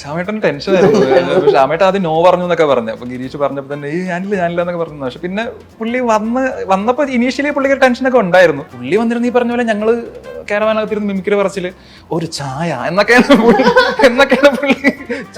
ശ്യാമേട്ടൻ tension ആയിരുന്നു. ശ്യാമേട്ടൻ ആദ്യം no പറഞ്ഞു എന്നൊക്കെ പറഞ്ഞു. അപ്പൊ ഗിരീഷ് പറഞ്ഞപ്പോ തന്നെ ഞാനില്ല എന്നൊക്കെ പറഞ്ഞു. പക്ഷെ പിന്നെ പുള്ളി വന്നപ്പോ ഇനീഷ്യലി പുള്ളിക്ക് ടെൻഷനൊക്കെ ഉണ്ടായിരുന്നു. പുള്ളി വന്നിരുന്നു ഈ പറഞ്ഞ പോലെ ഞങ്ങള് കാരവാനകത്തിരുന്ന് മിമിക്രി പറച്ചില് ഒരു ചായ എന്നൊക്കെയാണ് പുള്ളി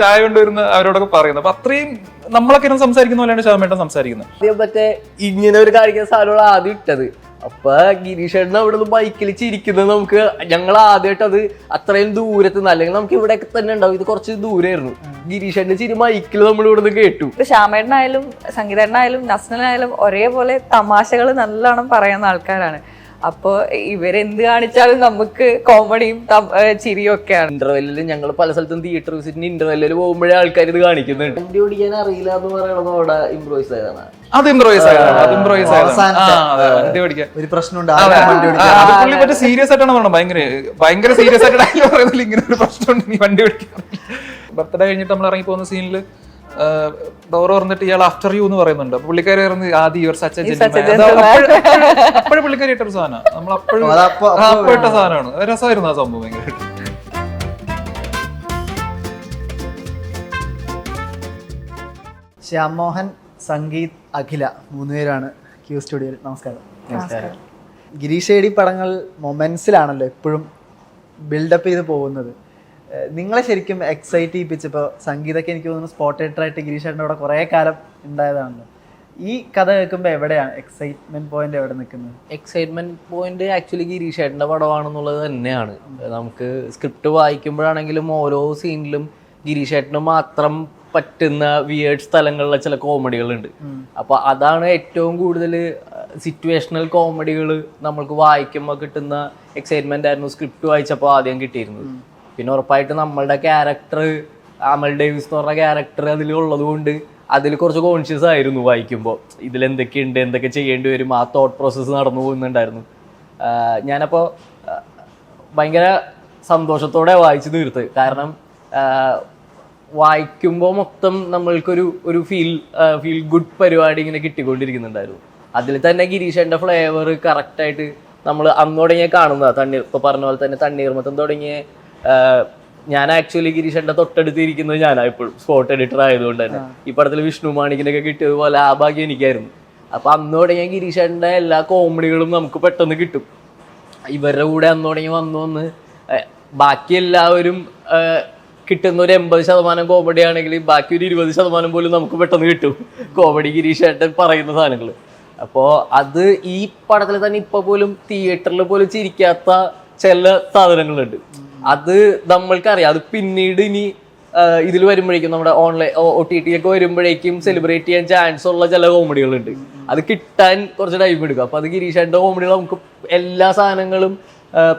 ചായ കൊണ്ടുവരുന്ന അവരോടൊക്കെ പറയുന്നത്. അപ്പൊ അത്രയും നമ്മളൊക്കെ ഇരുന്ന് സംസാരിക്കുന്ന പോലെയാണ് ശ്യാമേട്ടൻ സംസാരിക്കുന്നത്. മറ്റേ ഇങ്ങനെ ഒരു കാണിക്കുന്ന സാധനങ്ങൾ ആദ്യം ഇട്ടത്. അപ്പൊ ഗിരീഷേട്ടൻ അവിടെ നിന്ന് ബൈക്കിൽ ചിരിക്കുന്നത് നമുക്ക് ഞങ്ങൾ ആദ്യമായിട്ട് അത് അത്രയും ദൂരത്ത് നിന്ന്, അല്ലെങ്കിൽ നമുക്ക് ഇവിടെ തന്നെ ഉണ്ടാവും, ഇത് കുറച്ച് ദൂരമായിരുന്നു. ഗിരീഷേട്ടന്റെ ചിരി മൈക്കിൽ നമ്മൾ ഇവിടെ നിന്ന് കേട്ടു. ശ്യാമേട്ടനായാലും സംഗീതനായാലും നസ്നനായാലും ഒരേപോലെ തമാശകൾ നല്ലോണം പറയുന്ന ആൾക്കാരാണ്. അപ്പൊ ഇവരെന്ത് കാണിച്ചാലും നമുക്ക് കോമഡിയും ചിരിയും ഒക്കെയാണ്. ഇന്റർവെല്ലിൽ ഞങ്ങൾ പല സ്ഥലത്തും തിയേറ്റർ വിസിറ്റിന് ഇന്റർവെല്ലിൽ പോകുമ്പോഴേ ആൾക്കാർ ഇത് കാണിക്കുന്നുണ്ട്. വണ്ടി ഓടിക്കാൻ അറിയില്ല എന്ന് പറയണത് അവിടെ ഇംപ്രൂവൈസ് ആയതാണ്. ഒരു പ്രശ്നമുണ്ട്. പുള്ളി മറ്റേ സീരിയസ് ആയിട്ടാണ് പറഞ്ഞത്. ഭയങ്കര സീരിയസ് ആയിട്ട് പറയുന്നില്ല ഇങ്ങനെ ഒരു പ്രശ്നമുണ്ട് നീ വണ്ടി ഓടിക്കാൻ. ബർത്ത്ഡേ കഴിഞ്ഞിട്ട് നമ്മൾ ഇറങ്ങി പോകുന്ന സീനില് ഡോർ തുറന്നിട്ട് ഇയാൾ ആഫ്റ്റർ യു എന്ന് പറയുന്നുണ്ട്. അപ്പൊ പുള്ളിക്കാരി പറയുന്നത് ആദ്യം യുവർ സച്ച് എ ജെന്റിൽമാൻ. അപ്പോഴും പുള്ളിക്കാരി ഇട്ടൊരു സാധനം നമ്മൾ അപ്പോഴും ഇട്ട സാധനമാണ്. രസമായിരുന്നു ആ സംഭവം ഭയങ്കരമായിട്ട്. ശ്യാം മോഹൻ, സംഗീത്, അഖില മൂന്നുപേരാണ് ക്യൂ സ്റ്റുഡിയോയിൽ. നമസ്കാരം. ഗിരീഷ് ഏടി പടങ്ങൾ മൊമെന്റ്സിലാണല്ലോ എപ്പോഴും ബിൽഡപ്പ് ചെയ്ത് പോകുന്നത്. നിങ്ങളെ ശരിക്കും എക്സൈറ്റ് ചെയ്യിപ്പിച്ചപ്പോൾ സംഗീതമൊക്കെ എനിക്ക് തോന്നുന്നു സ്പോട്ട് റൈറ്ററായിട്ട് ഗിരീഷേട്ടൻ്റെ അവിടെ കുറേ കാലം ഉണ്ടായതാണല്ലോ. ഈ കഥ കേൾക്കുമ്പോൾ എവിടെയാണ് എക്സൈറ്റ്മെന്റ് പോയിന്റ് എവിടെ നിൽക്കുന്നത്? എക്സൈറ്റ്മെന്റ് പോയിന്റ് ആക്ച്വലി ഗിരീഷേട്ടൻ്റെ പടമാണെന്നുള്ളത് തന്നെയാണ്. നമുക്ക് സ്ക്രിപ്റ്റ് വായിക്കുമ്പോഴാണെങ്കിലും ഓരോ സീനിലും ഗിരീഷേട്ടന് മാത്രം പറ്റുന്ന വിയേർഡ് സ്ഥലങ്ങളിലെ ചില കോമഡികളുണ്ട്. അപ്പൊ അതാണ് ഏറ്റവും കൂടുതൽ സിറ്റുവേഷണൽ കോമഡികൾ നമ്മൾക്ക് വായിക്കുമ്പോൾ കിട്ടുന്ന എക്സൈറ്റ്മെന്റ് ആയിരുന്നു സ്ക്രിപ്റ്റ് വായിച്ചപ്പോൾ ആദ്യം കിട്ടിയിരുന്നത്. പിന്നെ ഉറപ്പായിട്ട് നമ്മളുടെ ക്യാരക്ടർ അമൽ ഡേവിസ് എന്ന് പറഞ്ഞ ക്യാരക്ടർ അതിലുള്ളത് കൊണ്ട് അതിൽ കുറച്ച് കോൺഷ്യസ് ആയിരുന്നു വായിക്കുമ്പോൾ. ഇതിലെന്തൊക്കെയുണ്ട്, എന്തൊക്കെ ചെയ്യേണ്ടി വരും, ആ തോട്ട് പ്രോസസ്സ് നടന്നു പോകുന്നുണ്ടായിരുന്നു. ഞാനപ്പോൾ ഭയങ്കര സന്തോഷത്തോടെ വായിച്ചു തീർത്ത്. കാരണം വായിക്കുമ്പോൾ മൊത്തം നമ്മൾക്കൊരു ഫീൽ ഗുഡ് പരിപാടി ഇങ്ങനെ കിട്ടിക്കൊണ്ടിരിക്കുന്നുണ്ടായിരുന്നു. അതിൽ തന്നെ ഗിരീഷേട്ടൻ്റെ ഫ്ലേവർ കറക്റ്റായിട്ട് നമ്മൾ അന്ന് തുടങ്ങിയ കാണുന്നതാണ്. ഇപ്പോൾ പറഞ്ഞ പോലെ തന്നെ തണ്ണീർമത്തം തുടങ്ങിയ ഞാൻ ആക്ച്വലി ഗിരീഷേട്ടൻ്റെ തൊട്ടടുത്തിരിക്കുന്നത് ഞാനാണ് ഇപ്പോഴും സ്പോട്ട് എഡിറ്റർ ആയതുകൊണ്ട് തന്നെ. ഈ പടത്തിൽ വിഷ്ണു മാണിക്കിനൊക്കെ കിട്ടിയതുപോലെ ആ ഭാഗ്യം എനിക്കായിരുന്നു. അപ്പം അന്ന് തുടങ്ങിയ ഗിരീഷേട്ടൻ്റെ എല്ലാ കോമഡികളും നമുക്ക് പെട്ടെന്ന് കിട്ടും. ഇവരുടെ കൂടെ അന്ന് തുടങ്ങി വന്ന് ബാക്കി എല്ലാവരും കിട്ടുന്ന ഒരു 80% കോമഡി ആണെങ്കിൽ ബാക്കി ഒരു 20% പോലും നമുക്ക് പെട്ടെന്ന് കിട്ടും കോമഡി ഗിരീഷേട്ടൻ പറയുന്ന സാധനങ്ങൾ. അപ്പോൾ അത് ഈ പടത്തിൽ തന്നെ ഇപ്പോൾ പോലും തിയേറ്ററിൽ പോലും ചിരിക്കാത്ത ചില സാധനങ്ങളുണ്ട്. അത് നമ്മൾക്കറിയാം. അത് പിന്നീട് ഇനി ഇതിൽ വരുമ്പോഴേക്കും നമ്മുടെ ഓൺലൈൻ OTT ഒക്കെ വരുമ്പോഴേക്കും സെലിബ്രേറ്റ് ചെയ്യാൻ ചാൻസ് ഉള്ള ചില കോമഡികളുണ്ട്. അത് കിട്ടാൻ കുറച്ച് ടൈം എടുക്കും. അപ്പോൾ അത് ഗിരീഷേട്ടൻ്റെ കോമഡികൾ നമുക്ക് എല്ലാ സാധനങ്ങളും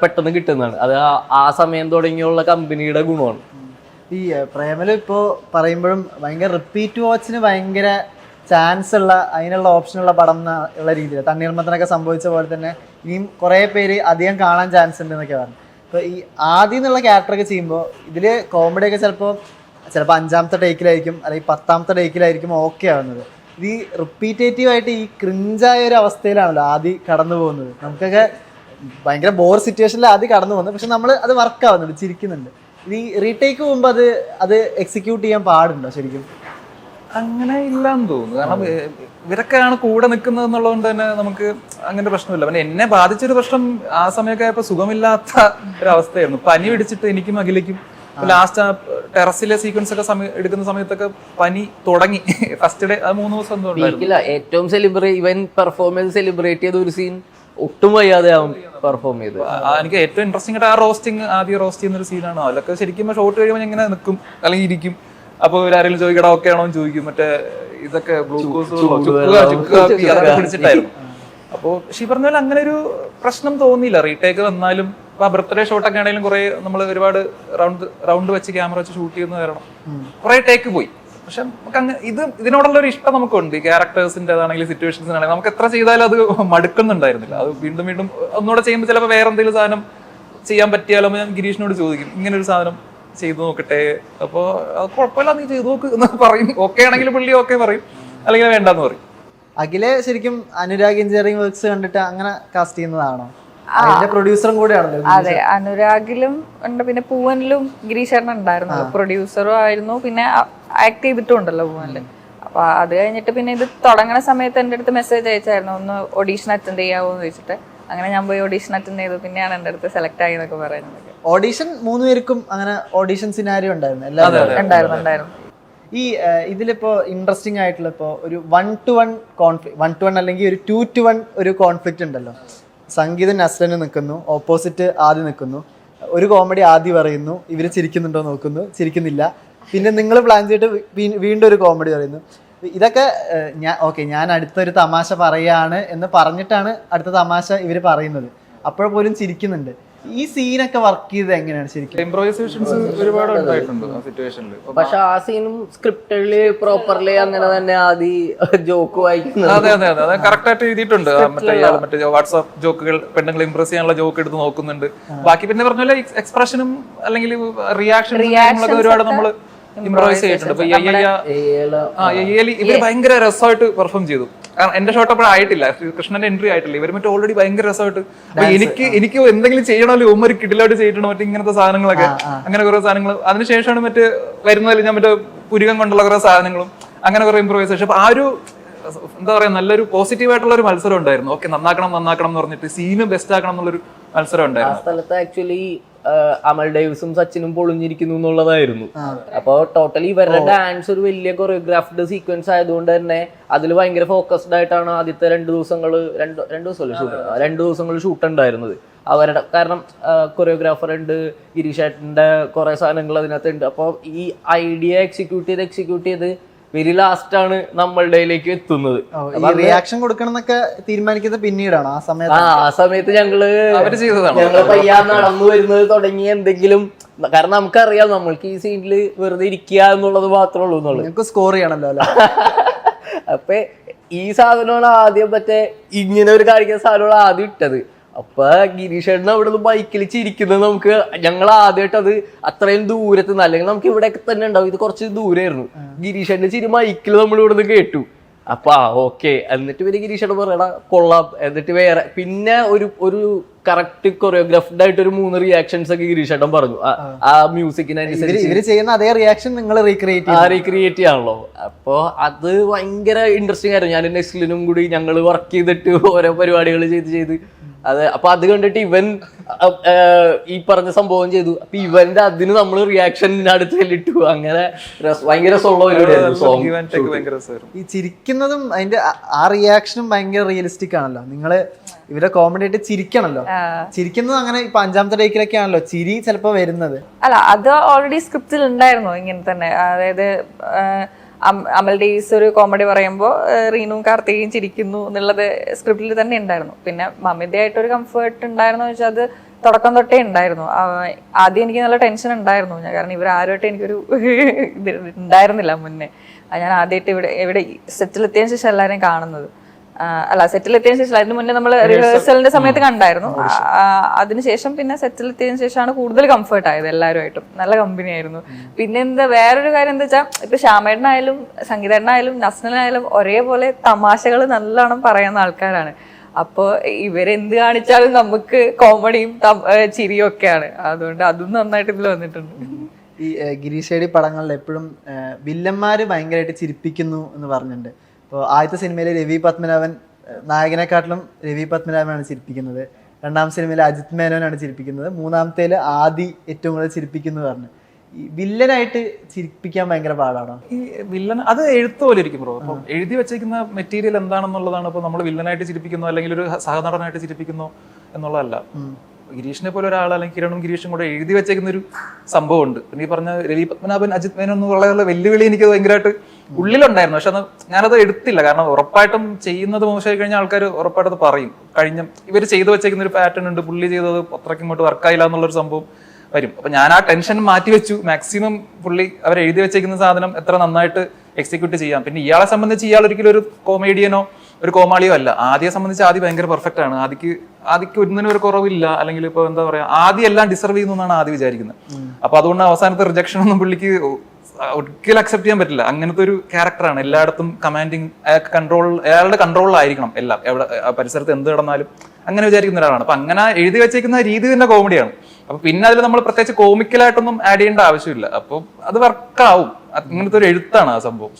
പെട്ടെന്ന് കിട്ടുന്നതാണ്. അത് ആ സമയം തുടങ്ങിയുള്ള കമ്പനിയുടെ ഗുണമാണ്. ഈ പ്രേമലു ഇപ്പോൾ പറയുമ്പോഴും ഭയങ്കര റിപ്പീറ്റ് വാച്ചിന് ഭയങ്കര ചാൻസ് ഉള്ള അതിനുള്ള ഓപ്ഷനുള്ള പടം ഉള്ള രീതിയിൽ തണ്ണീർമത്തനൊക്കെ സംഭവിച്ച പോലെ തന്നെ ഇനിയും കുറേ പേര് അധികം കാണാൻ ചാൻസ് ഉണ്ട് എന്നൊക്കെ പറഞ്ഞു. ഇപ്പോൾ ഈ ആദ്യം എന്നുള്ള ക്യാരക്ടറൊക്കെ ചെയ്യുമ്പോൾ ഇതിൽ കോമഡിയൊക്കെ ചിലപ്പോൾ 5ാമത്തെ ടേക്കിലായിരിക്കും അല്ലെങ്കിൽ 10ാമത്തെ ടേക്കിലായിരിക്കും ഓക്കെ ആവുന്നത്. ഇത് ഈ റിപ്പീറ്റേറ്റീവായിട്ട് ഈ ക്രിഞ്ചായ ഒരു അവസ്ഥയിലാണല്ലോ ആദ്യം കടന്നു പോകുന്നത്. നമുക്കൊക്കെ ഭയങ്കര ബോർ സിറ്റുവേഷനിൽ ആദ്യം കടന്നു പോകുന്നത്. പക്ഷെ നമ്മൾ അത് വർക്കാവുന്നുണ്ട്, ചിരിക്കുന്നുണ്ട്. ഇത് ഈ റീടേക്ക് പോകുമ്പോൾ അത് എക്സിക്യൂട്ട് ചെയ്യാൻ പാടുണ്ടോ ശരിക്കും? അങ്ങനെ ഇല്ലാന്ന് തോന്നുന്നു. കാരണം ഇവരൊക്കെയാണ് കൂടെ നിൽക്കുന്നത് എന്നുള്ളത് കൊണ്ട് തന്നെ നമുക്ക് അങ്ങനെ പ്രശ്നമില്ല. പിന്നെ എന്നെ ബാധിച്ചൊരു പ്രശ്നം ആ സമയമൊക്കെ ആയപ്പോൾ സുഖമില്ലാത്ത ഒരവസ്ഥയായിരുന്നു. പനി പിടിച്ചിട്ട് എനിക്കും അഖിലേക്കും ലാസ്റ്റ് ആ ടെറസിലെ സീക്വൻസ് ഒക്കെ എടുക്കുന്ന സമയത്തൊക്കെ പനി തുടങ്ങി. ഫസ്റ്റ് ഡേ അത് 3 ദിവസം എന്തോ ഏറ്റവും പെർഫോമൻസ് സെലിബ്രേറ്റ് ചെയ്ത ഒരു സീൻ ഒട്ടും വയ്യാതെ പെർഫോം ചെയ്തു. എനിക്ക് ഏറ്റവും ഇൻട്രസ്റ്റിംഗ് ആയിട്ട് ആ ആദ്യം റോസ്റ്റ് ചെയ്യുന്ന ഒരു സീനാണ്. അതിലൊക്കെ ശരിക്കും ഷോട്ട് കഴിയുമ്പോൾ ഇങ്ങനെ നിൽക്കും അല്ലെങ്കിൽ ഇരിക്കും. അപ്പൊ ആരെങ്കിലും ചോദിക്കടാ ഓക്കെ ആണോ എന്ന് ചോദിക്കും. മറ്റേ ഇതൊക്കെ ഗ്ലൂക്കോസ് അതൊക്കെ പിടിച്ചിട്ടായിരുന്നു. അപ്പോൾ ഷീ പറഞ്ഞ പോലെ അങ്ങനെ ഒരു പ്രശ്നം തോന്നിയില്ല. റീടേക്ക് വന്നാലും ഇപ്പൊ ബർത്ത്ഡേ ഷോട്ടൊക്കെ ആണെങ്കിലും കുറെ നമ്മൾ ഒരുപാട് റൗണ്ട് വെച്ച് ക്യാമറ വെച്ച് ഷൂട്ട് ചെയ്യുന്ന കാരണം കുറെ ടേക്ക് പോയി. പക്ഷെ നമുക്ക് അങ്ങനെ ഇതിനോടുള്ള ഒരു ഇഷ്ടം നമുക്കുണ്ട്. ഈ ക്യാരക്ടേഴ്സിന്റെ ആണെങ്കിലും സിറ്റുവേഷൻസിനാണെങ്കിലും നമുക്ക് എത്ര ചെയ്താലും അത് മടുക്കുന്നുണ്ടായിരുന്നില്ല. അത് വീണ്ടും വീണ്ടും ഒന്നുകൂടെ ചെയ്യുമ്പോൾ ചിലപ്പോൾ വേറെ എന്തെങ്കിലും സാധനം ചെയ്യാൻ പറ്റിയാലോ ഞാൻ ഗിരീഷിനോട് ചോദിക്കും ഇങ്ങനെ ഒരു സാധനം ചെയ്തു നോക്കട്ടെ. അപ്പോൾ അത് കുഴപ്പമില്ല നീ ചെയ്തു നോക്ക് എന്ന് പറയും. ഓക്കെ ആണെങ്കിൽ പുള്ളി ഓക്കെ പറയും, അല്ലെങ്കിൽ വേണ്ടെന്ന് പറയും. അഖിലെ ശരിക്കും അനുരാഗ് എഞ്ചിനീയറിംഗ് വർക്ക്സ് കണ്ടിട്ട് അങ്ങനെ കാസ്റ്റ് ചെയ്യുന്നതാണോ? അതിന്റെ പ്രൊഡ്യൂസറും കൂടെയാണല്ലോ. അതെ, അനുരാഗിലും ഉണ്ട്, പിന്നെ പൂവനിലും ഗിരീഷേട്ടൻ ഉണ്ടായിരുന്നു, പ്രൊഡ്യൂസറും ആയിരുന്നു, പിന്നെ ആക്ട് ചെയ്തിട്ടുണ്ടല്ലോ പൂവനില്. അപ്പൊ അത് കഴിഞ്ഞിട്ട് പിന്നെ ഇത് തുടങ്ങുന്ന സമയത്ത് എൻ്റെ അടുത്ത് മെസ്സേജ് അയച്ചായിരുന്നു, ഒന്ന് ഓഡീഷൻ അറ്റൻഡ് ചെയ്യാവോ എന്ന് ചോദിച്ചിട്ട്. അങ്ങനെ ഞാൻ പോയി ഓഡീഷൻ അറ്റൻഡ് ചെയ്തു. പിന്നെയാണ് എൻ്റെ അടുത്ത് സെലക്ട് ആയി എന്നൊക്കെ പറയുന്നത്. ഓഡീഷൻ 3 പേർക്കും അങ്ങനെ ഓഡീഷൻ സിനാരിയോ ഉണ്ടായിരുന്നു എല്ലാവരും? ഉണ്ടായിരുന്നു. ഈ ഇതിലിപ്പോ ഇൻട്രസ്റ്റിംഗ് ആയിട്ടുള്ള ഇപ്പോ ഒരു 1-to-1 കോൺഫ്ലിക്ട്, 1-to-1 അല്ലെങ്കിൽ ഒരു 2-to-1 ഒരു കോൺഫ്ലിക്റ്റ് ഉണ്ടല്ലോ. സംഗീതം നസ്ലന് നിൽക്കുന്നു, ഓപ്പോസിറ്റ് ആദ്യം നിൽക്കുന്നു, ഒരു കോമഡി ആദ്യം പറയുന്നു, ഇവര് ചിരിക്കുന്നുണ്ടോ നോക്കുന്നു, ചിരിക്കുന്നില്ല, പിന്നെ നിങ്ങൾ പ്ലാൻ ചെയ്തിട്ട് വീണ്ടും ഒരു കോമഡി പറയുന്നു. ഇതൊക്കെ ഞാൻ അടുത്തൊരു തമാശ പറയാണ് എന്ന് പറഞ്ഞിട്ടാണ് അടുത്ത തമാശ ഇവര് പറയുന്നത്, അപ്പോഴപ്പോലും ചിരിക്കുന്നുണ്ട്. ഈ സീനൊക്കെ വർക്ക് ചെയ്ത് എങ്ങനെയാണ് ശരിക്കും? ഇംപ്രൈസേഷൻസ് ഒരുപാട് ഉണ്ടായിട്ടുണ്ട് ആ സിറ്റുവേഷനിൽ. പക്ഷെ ആ സീനും സ്ക്രിപ്റ്റില് പ്രോപ്പർലി അങ്ങനെ തന്നെ ആദ്യം ജോക്ക് വായിക്കുന്നത്. അതെ അതെ അതെ, അത് കറക്റ്റ് ആയിട്ട് എഴുതിയിട്ടുണ്ട്. മറ്റേ വാട്സ്ആപ്പ് ജോക്കുകൾ പെണ്ണുങ്ങളെ ഇംപ്രസ് ചെയ്യാനുള്ള ജോക്ക് എടുത്ത് നോക്കുന്നുണ്ട്. ബാക്കി പിന്നെ പറഞ്ഞ പോലെ എക്സ്പ്രഷനും അല്ലെങ്കിൽ റിയാക്ഷനും ഒരുപാട് നമ്മള് ഇംപ്രൈസ് ചെയ്തിട്ടുണ്ട്. ഇവര് ഭയങ്കര രസമായിട്ട് പെർഫോം ചെയ്തു. കാരണം എന്റെ ഷോട്ട് അപ്പോൾ ആയിട്ടില്ല, കൃഷ്ണന്റെ എൻട്രി ആയിട്ടില്ല, ഇവർ മറ്റേ ഓൾറെഡി ഭയങ്കര രസമായിട്ട്. അപ്പൊ എനിക്ക് എന്തെങ്കിലും ചെയ്യണമല്ലോ, ഉമ്മര് കിടിലായിട്ട് ചെയ്തിട്ടുണ്ട് മറ്റേ ഇങ്ങനത്തെ സാധനങ്ങളൊക്കെ, അങ്ങനെ കുറെ സാധനങ്ങൾ. അതിനുശേഷമാണ് മറ്റേ വരുന്നതിൽ ഞാൻ മറ്റേ പുരുകം കൊണ്ടുള്ള കുറെ സാധനങ്ങളും അങ്ങനെ കുറെ ഇംപ്രൈസേഷൻ. അപ്പൊ ആ ഒരു എന്താ പറയാ, നല്ലൊരു പോസിറ്റീവ് ആയിട്ടുള്ള ഒരു മത്സരം ഉണ്ടായിരുന്നു. ഓക്കെ, നന്നാക്കണം എന്ന് പറഞ്ഞിട്ട് സീനും ബെസ്റ്റ് ആക്കണം എന്നുള്ളൊരു മത്സരം ഉണ്ടായിരുന്നു. ആ സ്ഥലത്ത് ആക്ച്വലി അമൽ ഡേവിസും സച്ചിനും പൊളിഞ്ഞിരിക്കുന്നു എന്നുള്ളതായിരുന്നു. അപ്പൊ ടോട്ടലി ഇവരുടെ ഡാൻസ് ഒരു വലിയ കൊറിയോഗ്രാഫ്ഡ് സീക്വൻസ് ആയതുകൊണ്ട് തന്നെ അതിൽ ഭയങ്കര ഫോക്കസ്ഡ് ആയിട്ടാണ് ആദ്യത്തെ 2 ദിവസങ്ങൾ ഷൂട്ട് ഉണ്ടായിരുന്നത് അവരുടെ. കാരണം കൊറിയോഗ്രാഫർ ഉണ്ട്, ഗിരീഷേട്ടന്റെ കുറെ സാധനങ്ങൾ അതിനകത്ത് ഉണ്ട്. അപ്പൊ ഈ ഐഡിയ എക്സിക്യൂട്ട് ചെയ്ത് വെരി ലാസ്റ്റ് ആണ് നമ്മളുടെയിലേക്ക് എത്തുന്നത്. റിയാക്ഷൻ കൊടുക്കണം എന്നൊക്കെ തീരുമാനിക്കുന്നത് പിന്നീടാണ്. ആ സമയത്ത് ഞങ്ങള് പയ്യാ നടന്നു വരുന്നത് തുടങ്ങി എന്തെങ്കിലും. കാരണം നമുക്കറിയാം നമ്മൾക്ക് ഈ സീനില് വെറുതെ ഇരിക്കുക എന്നുള്ളത് മാത്രമേ ഉള്ളൂ എന്നുള്ളത്. സ്കോർ ചെയ്യണല്ലോ അല്ലെ. അപ്പൊ ഈ സാധനമാണ് ആദ്യം മറ്റേ ഇങ്ങനെ ഒരു കാണിക്കുന്ന സാധനമാണ് ആദ്യം ഇട്ടത്. അപ്പൊ ഗിരീഷേട്ടൻ അവിടെ നിന്ന് ബൈക്കിൽ ചിരിക്കുന്നത് നമുക്ക്, ഞങ്ങൾ ആദ്യമായിട്ട് അത് അത്രയും ദൂരത്ത് നിന്ന്, അല്ലെങ്കിൽ നമുക്ക് ഇവിടെ തന്നെ ഉണ്ടാവും, ഇത് കുറച്ച് ദൂരമായിരുന്നു. ഗിരീഷേട്ടന്റെ ചിരി മൈക്കിൽ നമ്മൾ ഇവിടെ നിന്ന് കേട്ടു. അപ്പൊ ഓക്കെ, എന്നിട്ട് പിന്നെ ഗിരീഷേട്ടൻ പറയണ കൊള്ളാം. എന്നിട്ട് വേറെ പിന്നെ ഒരു കറക്റ്റ് കൊറിയോഗ്രാഫ്ഡ് ആയിട്ട് ഒരു 3 റിയാക്ഷൻസ് ഒക്കെ ഗിരീഷേട്ടൻ പറഞ്ഞു. ആ മ്യൂസിക്കിനനുസരിച്ച് ചെയ്യുന്ന അതേ റിയാക്ഷൻ നിങ്ങൾ റീക്രിയേറ്റ് ചെയ്യാണല്ലോ. അപ്പൊ അത് ഭയങ്കര ഇൻട്രസ്റ്റിംഗ് ആയിരുന്നു. ഞാൻ നെസ്ലിനും കൂടി ഞങ്ങൾ വർക്ക് ചെയ്തിട്ട് ഓരോ പരിപാടികൾ ചെയ്ത് അതെ. അപ്പൊ അത് കണ്ടിട്ട് ഇവൻ ഈ പറഞ്ഞ സംഭവം ചെയ്തു. അപ്പൊ ഇവന്റെ അതിന് നമ്മൾ റിയാക്ഷൻ അടുത്തിട്ടു. അങ്ങനെ ഭയങ്കര ഈ ചിരിക്കുന്നതും അതിന്റെ ആ റിയാക്ഷനും ഭയങ്കര റിയലിസ്റ്റിക് ആണല്ലോ. നിങ്ങള് ഇവരെ കോമഡി ആയിട്ട് ചിരിക്കണല്ലോ. ചിരിക്കുന്നത് അങ്ങനെ ഇപ്പൊ 5ാമത്തെ ടേക്കിലൊക്കെ ആണല്ലോ ചിരി ചിലപ്പോ വരുന്നത്. അല്ല, അത് ഓൾറെഡി സ്ക്രിപ്റ്റിൽ ഉണ്ടായിരുന്നു ഇങ്ങനെ തന്നെ. അതായത് അമൽ ഡേയ്സ് ഒരു കോമഡി പറയുമ്പോൾ റീനുവും കാർത്തികയും ചിരിക്കുന്നു എന്നുള്ളത് സ്ക്രിപ്റ്റിൽ തന്നെ ഉണ്ടായിരുന്നു. പിന്നെ മമിതയായിട്ടൊരു കംഫേർട്ട് ഉണ്ടായിരുന്നു വെച്ചാൽ അത് തുടക്കം തൊട്ടേ ഉണ്ടായിരുന്നു. ആദ്യം എനിക്ക് നല്ല ടെൻഷൻ ഉണ്ടായിരുന്നു, കാരണം ഇവരാരുമായിട്ട് എനിക്കൊരു ഇത് ഉണ്ടായിരുന്നില്ല മുന്നേ. ഞാൻ ആദ്യമായിട്ട് ഇവിടെ സെറ്റിലെത്തിയതിനു ശേഷം എല്ലാവരെയും കാണുന്നത്. അല്ല, സെറ്റിലെത്തിയതിനു ശേഷം, അതിന് മുന്നേ നമ്മൾ റിഹേഴ്സലിന്റെ സമയത്ത് കണ്ടായിരുന്നു. അതിനുശേഷം പിന്നെ സെറ്റിലെത്തിയതിനു ശേഷമാണ് കൂടുതൽ കംഫർട്ട് ആയത്. എല്ലാവരുമായിട്ടും നല്ല കമ്പനി ആയിരുന്നു. പിന്നെ എന്താ വേറൊരു കാര്യം എന്താ വെച്ചാൽ, ഇപ്പൊ ശ്യാമേട്ടനായാലും സംഗീതേട്ടനായാലും നസ്നനായാലും ഒരേപോലെ തമാശകൾ നല്ലോണം പറയുന്ന ആൾക്കാരാണ്. അപ്പോൾ ഇവരെന്ത് കാണിച്ചാലും നമുക്ക് കോമഡിയും ചിരിയും ഒക്കെയാണ്. അതുകൊണ്ട് അതും നന്നായിട്ട് ഇതിൽ വന്നിട്ടുണ്ട്. ഈ ഗിരീഷേടി പടങ്ങളിൽ എപ്പോഴും വില്ലന്മാര് ഭയങ്കരമായിട്ട് ചിരിപ്പിക്കുന്നു എന്ന് പറഞ്ഞിട്ടുണ്ട്. ഇപ്പോൾ ആദ്യത്തെ സിനിമയിൽ രവി പത്മനാഭൻ നായകനെക്കാട്ടിലും രവി പത്മനാഭനാണ് ചിരിപ്പിക്കുന്നത്. 2ാം സിനിമയിൽ അജിത് മേനോനാണ് ചിരിപ്പിക്കുന്നത്. 3ാമത്തേല് ആദി ഏറ്റവും കൂടുതൽ ചിരിപ്പിക്കുന്നു പറഞ്ഞു. ഈ വില്ലനായിട്ട് ചിരിപ്പിക്കാൻ ഭയങ്കര പാടാണോ? ഈ വില്ലൻ അത് എഴുത്ത് പോലെ ഇരിക്കും ബ്രോ. അപ്പം എഴുതി വെച്ചേക്കുന്ന മെറ്റീരിയൽ എന്താണെന്നുള്ളതാണ് ഇപ്പൊ നമ്മൾ വില്ലനായിട്ട് ചിരിപ്പിക്കുന്നോ അല്ലെങ്കിൽ ഒരു സഹനടനായിട്ട് ചിരിപ്പിക്കുന്നോ എന്നുള്ളതല്ല. ഗിരീഷിനെ പോലെ ഒരാൾ അല്ലെങ്കിൽ കിരണും ഗിരീഷും കൂടെ എഴുതി വെച്ചേക്കുന്ന ഒരു സംഭവം ഉണ്ട്. പിന്നെ ഈ പറഞ്ഞ രവി പത്മനാഭൻ അജിത് മേനോൻ എന്നുള്ള വെല്ലുവിളി എനിക്ക് ഭയങ്കരമായിട്ട് ഉള്ളിലുണ്ടായിരുന്നു. പക്ഷെ ഞാനത് എടുത്തില്ല. കാരണം ഉറപ്പായിട്ടും ചെയ്യുന്നത് മോശമായി കഴിഞ്ഞാൽ ആൾക്കാർ ഉറപ്പായിട്ട് അത് പറയും. ഇവർ ചെയ്തു വെച്ചേക്കുന്ന ഒരു പാറ്റേൺ ഉണ്ട്, പുള്ളി ചെയ്തത് അത്രയ്ക്ക് ഇങ്ങോട്ട് വർക്കായില്ല എന്നുള്ളൊരു സംഭവം വരും. അപ്പൊ ഞാൻ ആ ടെൻഷൻ മാറ്റി വെച്ചു. മാക്സിമം പുള്ളി അവർ എഴുതി വെച്ചേക്കുന്ന സാധനം എത്ര നന്നായിട്ട് എക്സിക്യൂട്ട് ചെയ്യാം. പിന്നെ ഇയാളെ സംബന്ധിച്ച് ഇയാൾ ഒരിക്കലും ഒരു കോമേഡിയനോ ഒരു കോമാളിയോ അല്ല. ആദ്യം സംബന്ധിച്ച് ആദ്യം ഭയങ്കര പെർഫെക്റ്റ് ആണ്. ആദ്യക്ക് ഒന്നിനും ഒരു കുറവില്ല. അല്ലെങ്കിൽ ഇപ്പൊ എന്താ പറയാ, ആദ്യം എല്ലാം ഡിസർവ് ചെയ്യുന്നു എന്നാണ് ആദ്യം വിചാരിക്കുന്നത്. അപ്പൊ അതുകൊണ്ട് അവസാനത്തെ റിജക്ഷൻ ഒന്നും പുള്ളിക്ക് ഒരിക്കലും അക്സെപ്റ്റ് ചെയ്യാൻ പറ്റില്ല. അങ്ങനത്തെ ഒരു ക്യാരക്ടറാണ്. എല്ലായിടത്തും കമാൻഡിങ്, അയാളുടെ കൺട്രോളിലായിരിക്കണം എല്ലാം. എവിടെ പരിസരത്ത് എന്ത് നടന്നാലും അങ്ങനെ വിചാരിക്കുന്ന ഒരാളാണ്. അപ്പൊ അങ്ങനെ എഴുതി വെച്ചേക്കുന്ന രീതി തന്നെ കോമഡിയാണ്. അപ്പൊ പിന്നെ അതിൽ നമ്മൾ പ്രത്യേകിച്ച് കോമിക്കലായിട്ടൊന്നും ആഡ് ചെയ്യേണ്ട ആവശ്യമില്ല. അപ്പൊ അത് വർക്കാവും. അങ്ങനത്തെ ഒരു എഴുത്താണ് ആ സംഭവം.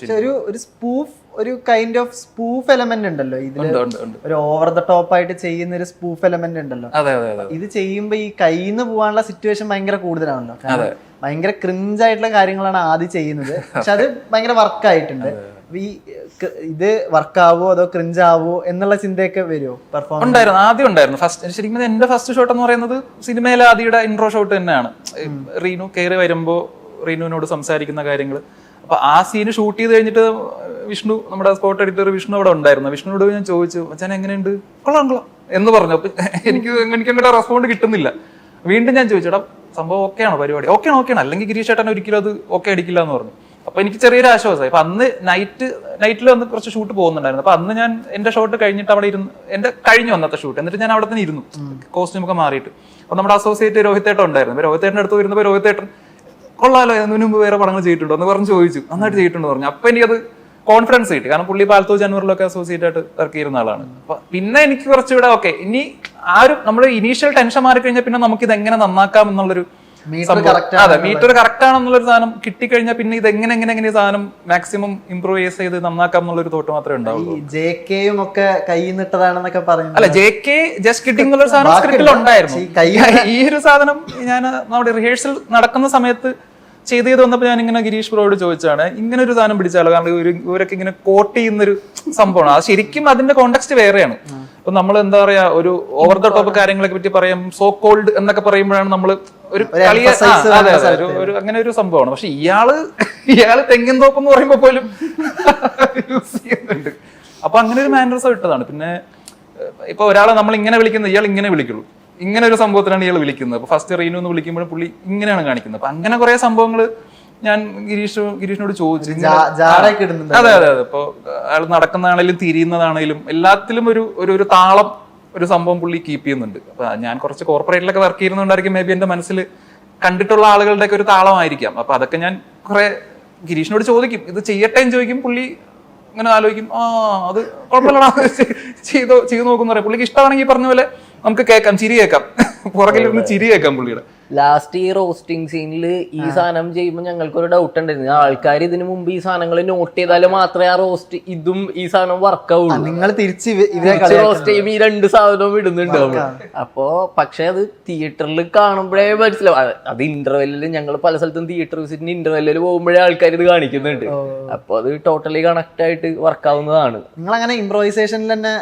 ഒരു സ്പൂഫ്, ഒരു കൈൻഡ് ഓഫ് സ്പൂഫ് എലമെന്റ് ഉണ്ടല്ലോ ഇതിൽ, ഒരു ഓവർ ദ ടോപ്പ് ആയിട്ട് ചെയ്യുന്ന ഒരു സ്പൂഫ് എലമെന്റ് ഉണ്ടല്ലോ. അതെ അതെ അതെ. ഇത് ചെയ്യുമ്പോ ഈ കയ്യിന്ന് പോകാനുള്ള സിറ്റുവേഷൻ ഭയങ്കര കൂടുതലാണല്ലോ. ഭയങ്കര ക്രിഞ്ച് ആയിട്ടുള്ള കാര്യങ്ങളാണ് ആദ്യം ചെയ്യുന്നത്, പക്ഷെ അത് ഭയങ്കര വർക്കായിട്ടുണ്ട്. ഈ ഇത് വർക്കാവോ അതോ ക്രിഞ്ച് ആവോ എന്നുള്ള ചിന്തയൊക്കെ വരുമോ? പെർഫോമൻസ് ഉണ്ടായിരുന്നു, ആദ്യം ഉണ്ടായിരുന്നു. ഫസ്റ്റ് ശരിക്കും എന്റെ ഫസ്റ്റ് ഷോട്ട് എന്ന് പറയുന്നത് സിനിമയിലെ ആദ്യയുടെ ഇൻട്രോ ഷോട്ട് തന്നെയാണ്. റീനു കയറി വരുമ്പോ റീനുവിനോട് സംസാരിക്കുന്ന കാര്യങ്ങൾ. അപ്പൊ ആ സീന് ഷൂട്ട് ചെയ്ത് കഴിഞ്ഞിട്ട് വിഷ്ണു, നമ്മുടെ സ്പോട്ട് എഡിറ്റർ വിഷ്ണു അവിടെ ഉണ്ടായിരുന്നു. വിഷ്ണുവിനോട് ഞാൻ ചോദിച്ചു, മച്ചാൻ എങ്ങനെയുണ്ട്? കൊള്ളാം കൊള്ളാം എന്ന് പറഞ്ഞു. അപ്പൊ എനിക്ക് അങ്ങോട്ട് റെസ്പോണ്ട് കിട്ടുന്നില്ല. വീണ്ടും ഞാൻ ചോദിച്ചു, എടാ സംഭവം ഓക്കെയാണോ പരിപാടി? ഓക്കെയാണ്, അല്ലെങ്കിൽ ഗിരീഷ് ചേട്ടൻ ഒരിക്കലും അത് ഓക്കെ അടിക്കില്ല എന്ന് പറഞ്ഞു. അപ്പൊ എനിക്ക് ചെറിയൊരു ആശ്വാസമായി. അപ്പൊ അന്ന് നൈറ്റിൽ വന്ന് കുറച്ച് ഷൂട്ട് പോകുന്നുണ്ടായിരുന്നു. അപ്പൊ അന്ന് ഞാൻ എന്റെ ഷോട്ട് കഴിഞ്ഞിട്ട് അവിടെ ഇരുന്ന്, എന്റെ കഴിഞ്ഞു വന്നത്തെ ഷൂട്ട്, എന്നിട്ട് ഞാൻ അവിടെ തന്നെ ഇരുന്നു കോസ്റ്റ്യൂം ഒക്കെ മാറിയിട്ട്. അപ്പൊ നമ്മുടെ അസോസിയേറ്റ് രോഹിത്തേട്ടൻ ഉണ്ടായിരുന്നു. രോഹിത്തേട്ടൻ്റെ അടുത്ത് വരുന്നപ്പോൾ രോഹിത്തേട്ടൻ കൊള്ളാലോ, അതിന് മുമ്പ് വേറെ പടങ്ങൾ ചെയ്തിട്ടുണ്ടോ എന്ന് പറഞ്ഞ് ചോദിച്ചു. നന്നായിട്ട് ചെയ്തിട്ടുണ്ടെന്ന് പറഞ്ഞു. അപ്പൊ എനിക്കത് കോൺഫിഡൻസ് കിട്ടി. കാരണം പുള്ളി പാൽത്തോ ജാനുവറിലൊക്കെ അസോസിയേറ്റ് ആയിട്ട് വർക്ക് ചെയ്യുന്ന ആളാണ്. അപ്പൊ പിന്നെ എനിക്ക് കുറച്ചുകൂടെ ഓക്കെ, ഇനി ആ ഒരു നമ്മുടെ ഇനീഷ്യൽ ടെൻഷൻ മാറിക്കഴിഞ്ഞാൽ പിന്നെ നമുക്ക് ഇത് എങ്ങനെ നന്നാക്കാം എന്നുള്ളൊരു അതെ, മീറ്റർ കറക്റ്റ് ആണെന്നുള്ളൊരു സാധനം കിട്ടിക്കഴിഞ്ഞാൽ പിന്നെ ഇത് എങ്ങനെ സാധനം മാക്സിമം ഇംപ്രൂവൈസ് ചെയ്ത് നന്നാക്കാം എന്നുള്ളൊരു തോട്ട് മാത്രമേ ഉണ്ടാവുള്ളൂ. JK-യും ഒക്കെ കൈന്നിട്ടതാണെന്നൊക്കെ പറയുന്നത്. അല്ല, JK ജസ്റ്റ് കിട്ടിംഗ് എന്നുള്ളൊരു സാധനം സ്ക്രിപ്റ്റിൽ ഉണ്ടായിരുന്നു. ഈ ഒരു സാധനം ഞാൻ നമ്മുടെ റിഹേഴ്സൽ നടക്കുന്ന സമയത്ത് ചെയ്ത് വന്നപ്പോൾ ഞാൻ ഇങ്ങനെ ഗിരീഷ് ബ്രോയോട് ചോദിച്ചാണ്, ഇങ്ങനെ ഒരു സാധനം പിടിച്ചാലോ? കാരണം ഇവരൊക്കെ ഇങ്ങനെ കോട്ട് ചെയ്യുന്നൊരു സംഭവമാണ്. അത് ശരിക്കും അതിന്റെ കോണ്ടെക്സ്റ്റ് വേറെയാണ്. അപ്പൊ നമ്മൾ എന്താ പറയാ, ഒരു ഓവർ ദ ടോപ്പ് കാര്യങ്ങളെ പറ്റി പറയാം, സോ കോൾഡ് എന്നൊക്കെ പറയുമ്പോഴാണ് നമ്മൾ ഒരു കളിയെ ഒരു അങ്ങനെ ഒരു സംഭവമാണ്. പക്ഷെ ഇയാള് തെങ്ങിൻ തോപ്പ് എന്ന് പറയുമ്പോ പോലും യൂസ് ചെയ്യുന്നുണ്ട്. അപ്പൊ അങ്ങനെ ഒരു മാനറിസം ഇട്ടതാണ്. പിന്നെ ഇപ്പൊ ഒരാളെ നമ്മൾ ഇങ്ങനെ വിളിക്കുന്നത് ഇയാൾ ഇങ്ങനെ വിളിക്കുള്ളൂ, ഇങ്ങനെ ഒരു സംഭവത്തിലാണ് ഇയാൾ വിളിക്കുന്നത്. അപ്പൊ ഫസ്റ്റ് റീനു എന്ന് വിളിക്കുമ്പോഴും പുള്ളി ഇങ്ങനെയാണ് കാണിക്കുന്നത്. അപ്പൊ അങ്ങനെ കുറെ സംഭവങ്ങൾ ഞാൻ ഗിരീഷിനോട് ചോദിച്ചു. അതെ അതെ അതെ. ഇപ്പൊ അയാൾ നടക്കുന്നതാണേലും തിരിയുന്നതാണേലും എല്ലാത്തിലും ഒരു താളം, ഒരു സംഭവം പുള്ളി കീപ്പ് ചെയ്യുന്നുണ്ട്. അപ്പൊ ഞാൻ കുറച്ച് കോർപ്പറേറ്റിലൊക്കെ വർക്ക് ചെയ്യുന്നുണ്ടായിരിക്കും, മേ ബി എന്റെ മനസ്സിൽ കണ്ടിട്ടുള്ള ആളുകളുടെ ഒക്കെ ഒരു താളമായിരിക്കാം. അപ്പൊ അതൊക്കെ ഞാൻ കുറെ ഗിരീഷിനോട് ചോദിക്കും, ഇത് ചെയ്യട്ടെ എന്ന് ചോദിക്കും. പുള്ളി ഇങ്ങനെ ആലോചിക്കും, അത് കുഴപ്പമില്ലടാ, ചെയ്തു നോക്കുന്ന പറയാം. പുള്ളിക്ക് ഇഷ്ടമാണെങ്കിൽ പറഞ്ഞ പോലെ നമുക്ക് കേൾക്കാം, ചിരി കേൾക്കാം, പുറകിലിരുന്ന് ചിരി കേൾക്കാം പുള്ളിയുടെ. ലാസ്റ്റ് ഈ റോസ്റ്റിംഗ് സീനിൽ ഈ സാധനം ചെയ്യുമ്പോൾ ഞങ്ങൾക്കൊരു ഡൗട്ട് ഉണ്ടായിരുന്നു, ആൾക്കാർ ഇതിനു മുമ്പ് ഈ സാധനങ്ങൾ നോട്ട് ചെയ്താൽ മാത്രമേ ആ റോസ്റ്റ് ഇതും ഈ സാധനം വർക്ക് ആവുള്ളൂ. നിങ്ങൾ തിരിച്ച് റോസ്റ്റ് ചെയ്യുമ്പോൾ ഈ രണ്ട് സാധനവും ഇടുന്നുണ്ടാവും. അപ്പോ പക്ഷെ അത് തിയേറ്ററിൽ കാണുമ്പോഴേ മനസ്സിലാവും. അത് ഇന്റർവെല്ലിൽ ഞങ്ങൾ പല സ്ഥലത്തും തിയേറ്റർ വിസിറ്റിന് ഇന്റർവെല്ലിൽ പോകുമ്പോഴേ ആൾക്കാർ ഇത് കാണിക്കുന്നുണ്ട്. അപ്പൊ അത് ടോട്ടലി കണക്ട് ആയിട്ട് വർക്ക് ആവുന്നതാണ്. നിങ്ങൾ അങ്ങനെ ഇംപ്രൊവൈസേഷനിൽ തന്നെ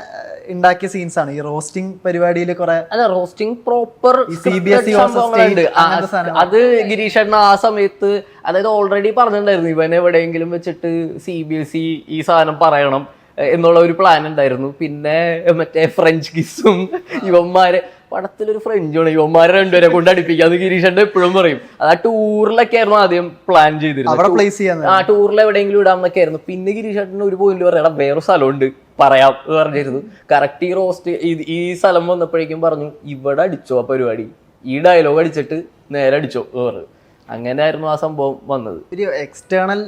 ഉണ്ടാക്കിയ സീൻസ് ആണ് ഈ റോസ്റ്റിംഗ് പരിപാടിയിൽ കുറെ? അല്ല, റോസ്റ്റിംഗ് പ്രോപ്പർ അത് ഗിരീഷ് ഏട്ടൻ ആ സമയത്ത്, അതായത് ഓൾറെഡി പറഞ്ഞിട്ടുണ്ടായിരുന്നു ഇവൻ എവിടെയെങ്കിലും വെച്ചിട്ട് CBSE ഈ സാധനം പറയണം എന്നുള്ള ഒരു പ്ലാൻ ഉണ്ടായിരുന്നു. പിന്നെ മറ്റേ ഫ്രഞ്ച് കിസ്സും ഇവന്മാരെ പടത്തിലൊരു ഫ്രഞ്ചാണ്, ഇവന്മാരെ രണ്ടുപേരെ കൊണ്ട് അടുപ്പിക്കാന്ന് ഗിരീഷേട്ടൻ എപ്പോഴും പറയും. അത് ആ ടൂറിലൊക്കെ ആയിരുന്നു ആദ്യം പ്ലാൻ ചെയ്തിരുന്നത്. ആ ടൂറിൽ എവിടെയെങ്കിലും ഇടാമെന്നൊക്കെ ആയിരുന്നു. പിന്നെ ഗിരീഷേട്ടൻ ഒരു പോയിന്റ് പറയാം, വേറെ സ്ഥലമുണ്ട് പറയാം എന്ന് പറഞ്ഞിരുന്നു. കറക്റ്റ് ഈ റോസ്റ്റ് ഈ സ്ഥലം വന്നപ്പോഴേക്കും പറഞ്ഞു, ഇവിടെ അടിച്ചോ ആ പരിപാടി, ഈ ഡയലോഗ് അടിച്ചിട്ട് നേരെ അടിച്ചോ പറഞ്ഞു. അങ്ങനെയായിരുന്നു ആ സംഭവം വന്നത്. ഒരു എക്സ്റ്റേണൽ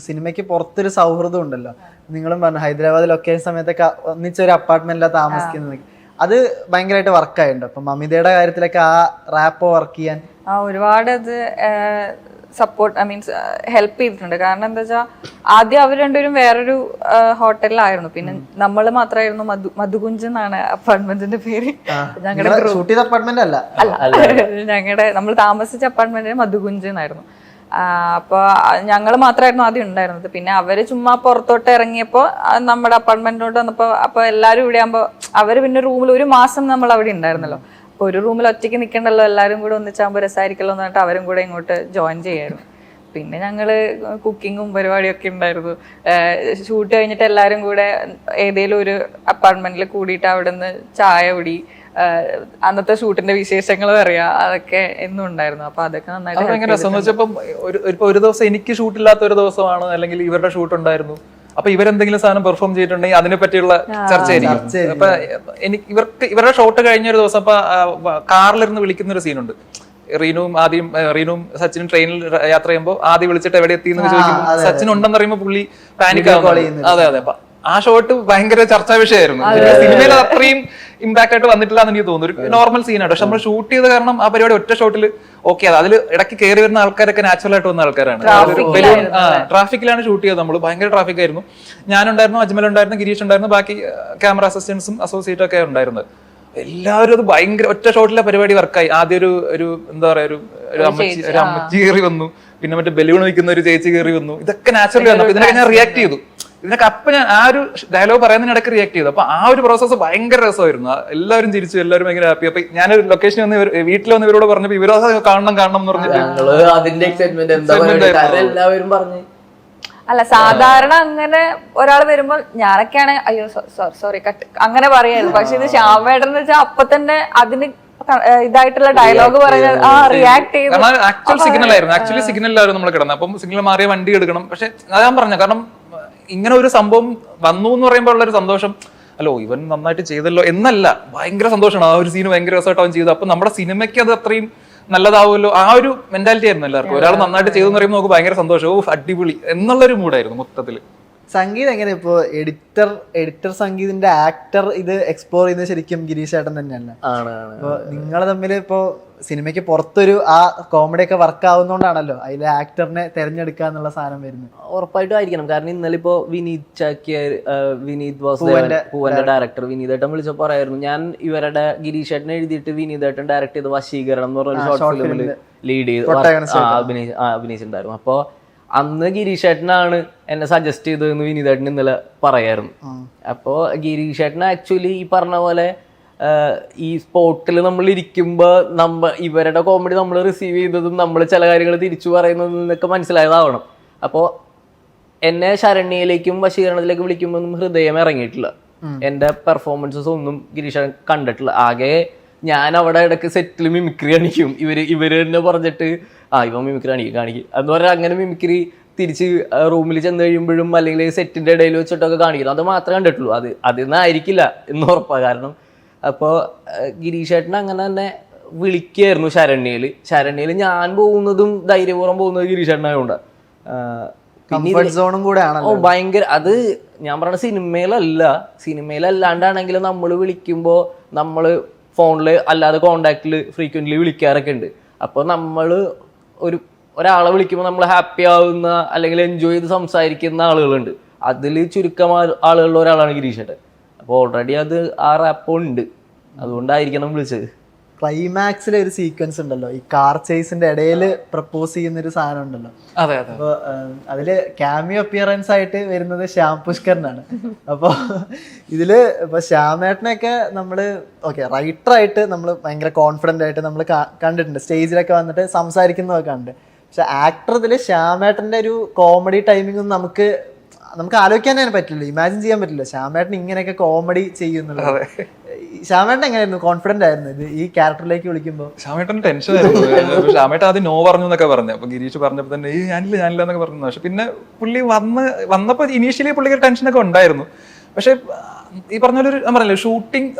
സിനിമയ്ക്ക് പുറത്തൊരു സൗഹൃദം ഉണ്ടല്ലോ. നിങ്ങളും പറഞ്ഞു ഹൈദരാബാദ് ലൊക്കേഷൻ സമയത്തൊക്കെ ഒന്നിച്ചൊരു അപ്പാർട്ട്മെന്റിലാണ് താമസിക്കുന്നത്. അത് ഭയങ്കരമായിട്ട് വർക്കായിട്ടുണ്ട്. അപ്പൊ മമിതയുടെ കാര്യത്തിലൊക്കെ ആ റാപ്പോ വർക്ക് ചെയ്യാൻ ഒരുപാട് അത് സപ്പോർട്ട്, മീൻസ് ഹെൽപ്പ് ചെയ്തിട്ടുണ്ട്. കാരണം എന്താ വെച്ചാൽ ആദ്യം അവർ രണ്ടുപേരും വേറൊരു ഹോട്ടലിലായിരുന്നു. പിന്നെ നമ്മൾ മാത്രമായിരുന്നു മധുകുഞ്ച് എന്നാണ് അപ്പാർട്ട്മെന്റിന്റെ പേര്. ഞങ്ങളുടെ നമ്മൾ താമസിച്ച അപ്പാർട്ട്മെന്റിന് മധുകുഞ്ച് എന്നായിരുന്നു. അപ്പൊ ഞങ്ങൾ മാത്രമായിരുന്നു ആദ്യം ഉണ്ടായിരുന്നത്. പിന്നെ അവര് ചുമ്മാ പുറത്തോട്ട് ഇറങ്ങിയപ്പോ നമ്മുടെ അപ്പാർട്ട്മെന്റിലോട്ട് വന്നപ്പോ അപ്പൊ എല്ലാരും ഇവിടെ ആകുമ്പോ അവര് പിന്നെ റൂമിൽ ഒരു മാസം നമ്മൾ അവിടെ ഉണ്ടായിരുന്നല്ലോ. അപ്പൊ ഒരു റൂമിൽ ഒറ്റയ്ക്ക് നിൽക്കണ്ടല്ലോ, എല്ലാരും കൂടെ ഒന്നിച്ചാകുമ്പോൾ രസമായിരിക്കല്ലോ എന്ന് പറഞ്ഞിട്ട് അവരും കൂടെ ഇങ്ങോട്ട് ജോയിൻ ചെയ്യായിരുന്നു. പിന്നെ ഞങ്ങള് കുക്കിങ്ങും പരിപാടിയൊക്കെ ഉണ്ടായിരുന്നു. ഷൂട്ട് കഴിഞ്ഞിട്ട് എല്ലാരും കൂടെ ഏതെങ്കിലും ഒരു അപ്പാർട്ട്മെന്റിൽ കൂടിയിട്ട് അവിടെ നിന്ന് ചായ കുടി, അന്നത്തെ ഷൂട്ടിന്റെ വിശേഷങ്ങൾ പറയാ, അതൊക്കെ എന്നും ഉണ്ടായിരുന്നു. അപ്പൊ അതൊക്കെ നന്നായിട്ട്. ഒരു ദിവസം എനിക്ക് ഷൂട്ടില്ലാത്ത ഒരു ദിവസമാണ്, അല്ലെങ്കിൽ ഇവരുടെ ഷൂട്ട് ഉണ്ടായിരുന്നു. അപ്പൊ ഇവരെന്തെങ്കിലും സാധനം പെർഫോം ചെയ്തിട്ടുണ്ടെങ്കിൽ അതിനെ പറ്റിയുള്ള ചർച്ചയായിരിക്കും. അപ്പൊ എനിക്ക് ഇവരുടെ ഷോട്ട് കഴിഞ്ഞ ഒരു ദിവസം അപ്പൊ കാറിലിരുന്ന് വിളിക്കുന്ന ഒരു സീനുണ്ട്. റീനുവും സച്ചിനും ട്രെയിനിൽ യാത്ര ചെയ്യുമ്പോൾ ആദ്യം വിളിച്ചിട്ട് എവിടെ എത്തി എന്ന് ചോദിക്കും. സച്ചിൻ ഉണ്ടെന്ന് പറയുമ്പോൾ പുള്ളി പാനിക് ആവുന്നു. അതെ അതെ. ആ ഷോട്ട് ഭയങ്കര ചർച്ചാ വിഷയമായിരുന്നു. സിനിമയിൽ അത്രയും ഇമ്പാക്ട് ആയിട്ട് വന്നിട്ടില്ല എന്ന് എനിക്ക് തോന്നുന്നു. ഒരു നോർമൽ സീനാണ്, പക്ഷെ നമ്മൾ ഷൂട്ട് ചെയ്ത കാരണം ആ പരിപാടി ഒറ്റ ഷോട്ടിൽ ഓക്കെ. അതിൽ ഇടയ്ക്ക് കയറി വരുന്ന ആൾക്കാരൊക്കെ നാച്ചുറൽ ആയിട്ട് വന്ന ആൾക്കാരാണ്. ട്രാഫിക്കിലാണ് ഷൂട്ട് ചെയ്തത്. നമ്മൾ ഭയങ്കര ട്രാഫിക് ആയിരുന്നു. ഞാനുണ്ടായിരുന്നു, അജ്മൽ ഉണ്ടായിരുന്നു, ഗിരീഷ് ഉണ്ടായിരുന്നു, ബാക്കി ക്യാമറ അസിസ്റ്റൻസും അസോസിയേറ്റും ഒക്കെ ഉണ്ടായിരുന്നത്. എല്ലാവരും അത് ഭയങ്കര ഒറ്റ ഷോട്ടിലെ പരിപാടി വർക്കായി. ആദ്യം ഒരു എന്താ പറയാ ഒരു അമ്മച്ചി കയറി വന്നു, പിന്നെ മറ്റേ ബലൂൺ വയ്ക്കുന്ന ഒരു ചേച്ചി കയറി വന്നു. ഇതൊക്കെ നാച്ചുറലി വന്നു. അപ്പൊ ഇതിനൊക്കെ ഞാൻ റിയാക്ട് ചെയ്തു. ഇതിനൊക്കെ അപ്പൊ ഞാൻ ആ ഒരു ഡയലോഗ് പറയുന്നതിനിടയ്ക്ക് റിയാക്ട് ചെയ്തു. അപ്പൊ ആ ഒരു പ്രോസസ്സ് ഭയങ്കര രസമായിരുന്നു. എല്ലാവരും ചിരിച്ചു, എല്ലാവരും ഭയങ്കര ഹാപ്പി. അപ്പൊ ഞാനൊരു ലൊക്കേഷൻ വന്ന് വീട്ടിൽ വന്ന് ഇവരോട് പറഞ്ഞപ്പോ ഇവരോ കാണണം എന്ന് പറഞ്ഞിട്ട് അതിന്റെ എക്സൈറ്റ്മെന്റ് എല്ലാവരും പറഞ്ഞു. അല്ല, സാധാരണ അങ്ങനെ ഒരാൾ വരുമ്പോൾ ഞാനൊക്കെയാണ് അയ്യോ സോറി കട്ട് അങ്ങനെ പറയായിരുന്നു. പക്ഷെ ഇത് ശ്യാമേട്ടൻ എന്ന് വെച്ചാൽ അപ്പൊ തന്നെ അതിന് ഇതായിട്ടുള്ള ഡയലോഗ് പറയുന്നത് റിയാക്ട് ചെയ്തു. ആക്ച്വലി സിഗ്നലായിരുന്നു നമ്മൾ കിടന്നത്. അപ്പം സിഗ്നൽ മാറിയ വണ്ടി എടുക്കണം. പക്ഷെ ഞാൻ പറഞ്ഞു, കാരണം ഇങ്ങനെ ഒരു സംഭവം വന്നു എന്ന് പറയുമ്പോൾ ഉള്ളൊരു സന്തോഷം, അല്ലോ ഇവൻ നന്നായിട്ട് ചെയ്തല്ലോ എന്നല്ല, ഭയങ്കര സന്തോഷമാണ്. ആ ഒരു സീന് ഭയങ്കര രസമായിട്ട് അവൻ ചെയ്തു. അപ്പൊ നമ്മുടെ സിനിമയ്ക്ക് അത് അത്രയും നല്ലതാവുമല്ലോ, ആ ഒരു മെന്റാലിറ്റി ആയിരുന്നു എല്ലാവർക്കും. ഒരാൾ നന്നായിട്ട് ചെയ്തെന്ന് പറയുമ്പോൾ നമുക്ക് ഭയങ്കര സന്തോഷം, അടിപൊളി എന്നുള്ളൊരു മൂഡായിരുന്നു മൊത്തത്തില്. സംഗീതം എങ്ങനെ ഇപ്പോ എഡിറ്റർ സംഗീതിന്റെ ആക്ടർ ഇത് എക്സ്പ്ലോർ ചെയ്യുന്നത് ശരിക്കും ഗിരീഷ് ഏട്ടൻ തന്നെയല്ല. അപ്പൊ നിങ്ങൾ തമ്മിൽ ഇപ്പോ സിനിമയ്ക്ക് പുറത്തൊരു ആ കോമഡി ഒക്കെ വർക്ക് ആവുന്നോണ്ടാണല്ലോ അതിലെ ആക്ടറിനെ തെരഞ്ഞെടുക്കുക എന്നുള്ള സാധനം വരുന്നത്. ഉറപ്പായിട്ടും ആയിരിക്കണം. കാരണം ഇന്നലെ ഇപ്പോ വിനീത് പൂവന്റെ ഡയറക്ടർ വിനീതേട്ടൻ വിളിച്ചപ്പോ പറയായിരുന്നു, ഞാൻ ഇവരുടെ ഗിരീഷ് ഏട്ടനെ എഴുതിയിട്ട് വിനീതേട്ടൻ ഡയറക്ട് ചെയ്ത് വശീകരണം എന്ന് പറഞ്ഞ ഷോർട്ട് ഫിലിമിൽ ലീഡ് ചെയ്ത് അഭിനയിച്ചിട്ടുണ്ടായിരുന്നു. അപ്പോ അന്ന് ഗിരീഷ് ഏട്ടനാണ് എന്നെ സജസ്റ്റ് ചെയ്തതെന്ന് വിനീതേട്ടൻ ഇന്നലെ പറയായിരുന്നു. അപ്പോ ഗിരീഷ് ഏട്ടൻ ആക്ച്വലി ഈ പറഞ്ഞ പോലെ ഈ സ്പോട്ടിൽ നമ്മൾ ഇരിക്കുമ്പോ ഇവരുടെ കോമഡി നമ്മൾ റിസീവ് ചെയ്തതും നമ്മൾ ചില കാര്യങ്ങൾ തിരിച്ചു പറയുന്നതും എന്നൊക്കെ മനസ്സിലായതാവണം. അപ്പോൾ എന്നെ ശരണ്യയിലേക്കും വശീകരണത്തിലേക്ക് വിളിക്കുമ്പോൾ ഹൃദയം ഇറങ്ങിയിട്ടില്ല. എന്റെ പെർഫോമൻസസ് ഒന്നും ഗിരീഷ് കണ്ടിട്ടില്ല. ആകെ ഞാൻ അവിടെ ഇടയ്ക്ക് സെറ്റിൽ മിമിക്രി കാണിക്കും. ഇവര് തന്നെ പറഞ്ഞിട്ട് ഇവ മിമിക്രി കാണിക്കും എന്ന് പറഞ്ഞാൽ അങ്ങനെ മിമിക്രി തിരിച്ച് റൂമിൽ ചെന്ന് കഴിയുമ്പോഴും അല്ലെങ്കിൽ സെറ്റിന്റെ ഇടയിൽ വെച്ചിട്ടൊക്കെ കാണിക്കണം. അത് മാത്രമേ കണ്ടിട്ടുള്ളൂ. അതിന്നായിരിക്കില്ല എന്ന് ഉറപ്പാണ്. കാരണം അപ്പോൾ ഗിരീഷ് ഏട്ടൻ അങ്ങനെ തന്നെ വിളിക്കായിരുന്നു ശരണ്യയിൽ ഞാൻ പോകുന്നതും ധൈര്യപൂർവ്വം പോകുന്നത് ഗിരീഷ് ഏട്ടനായതുകൊണ്ട്. ഭയങ്കര അത് ഞാൻ പറഞ്ഞ സിനിമയിലല്ലാണ്ടാണെങ്കിലും നമ്മൾ വിളിക്കുമ്പോൾ നമ്മൾ ഫോണില് അല്ലാതെ കോണ്ടാക്റ്റില് ഫ്രീക്വന്റ്ലി വിളിക്കാറൊക്കെ ഉണ്ട്. അപ്പോൾ നമ്മൾ ഒരാളെ വിളിക്കുമ്പോൾ നമ്മൾ ഹാപ്പി ആവുന്ന അല്ലെങ്കിൽ എൻജോയ് ചെയ്ത് സംസാരിക്കുന്ന ആളുകളുണ്ട്. അതിൽ ചുരുക്കം ആളുകളിൽ ഒരാളാണ് ഗിരീഷ് ഏട്ടൻ. അപ്പോൾ ഓൾറെഡി അത് ആ റാപ്പ് ഉണ്ട്, അതുകൊണ്ടായിരിക്കണം വിളിച്ചത്. ക്ലൈമാക്സിലെ ഒരു സീക്വൻസ് ഉണ്ടല്ലോ, ഈ കാർ ചേസിന്റെ ഇടയിൽ പ്രപ്പോസ് ചെയ്യുന്ന ഒരു സാധനം ഉണ്ടല്ലോ. അപ്പൊ അതില് ക്യാമിയോ അപ്പിയറൻസ് ആയിട്ട് വരുന്നത് ശ്യാം പുഷ്കറിനാണ്. അപ്പൊ ഇതില് ഇപ്പൊ ശ്യാമേട്ടനൊക്കെ നമ്മള് റൈറ്ററായിട്ട് നമ്മൾ ഭയങ്കര കോൺഫിഡന്റ് ആയിട്ട് നമ്മൾ കണ്ടിട്ടുണ്ട്, സ്റ്റേജിലൊക്കെ വന്നിട്ട് സംസാരിക്കുന്നതൊക്കെ കണ്ട്. പക്ഷെ ആക്ടർ ഇതില് ശ്യാമേട്ടന്റെ ഒരു കോമഡി ടൈമിംഗ് ഒന്നും നമുക്ക് ആലോചിക്കാൻ തന്നെ പറ്റില്ല, ഇമാജിൻ ചെയ്യാൻ പറ്റില്ല ശ്യാമേട്ടൻ ഇങ്ങനെയൊക്കെ കോമഡി ചെയ്യുന്നുള്ളത്. ശ്യാമേട്ടൻ എങ്ങനെയായിരുന്നു? കോൺഫിഡന്റ് ആയിരുന്നു ഇത് ഈ ക്യാരക്ടറിലേക്ക് വിളിക്കുമ്പോൾ? ശ്യാമേട്ടൻ ടെൻഷൻ ആയിരുന്നു. ശ്യാമേട്ടൻ ആദ്യം നോ പറഞ്ഞു എന്നൊക്കെ പറഞ്ഞു. അപ്പൊ ഗിരീഷ് പറഞ്ഞപ്പോ തന്നെ ഞാനില്ല എന്നൊക്കെ പറഞ്ഞു. പക്ഷെ പിന്നെ പുള്ളി വന്നപ്പോ ഇനീഷ്യലി പുള്ളിക്ക് ടെൻഷനൊക്കെ ഉണ്ടായിരുന്നു. പക്ഷെ ഈ പറഞ്ഞ പോലെ ഞാൻ പറഞ്ഞില്ലേ,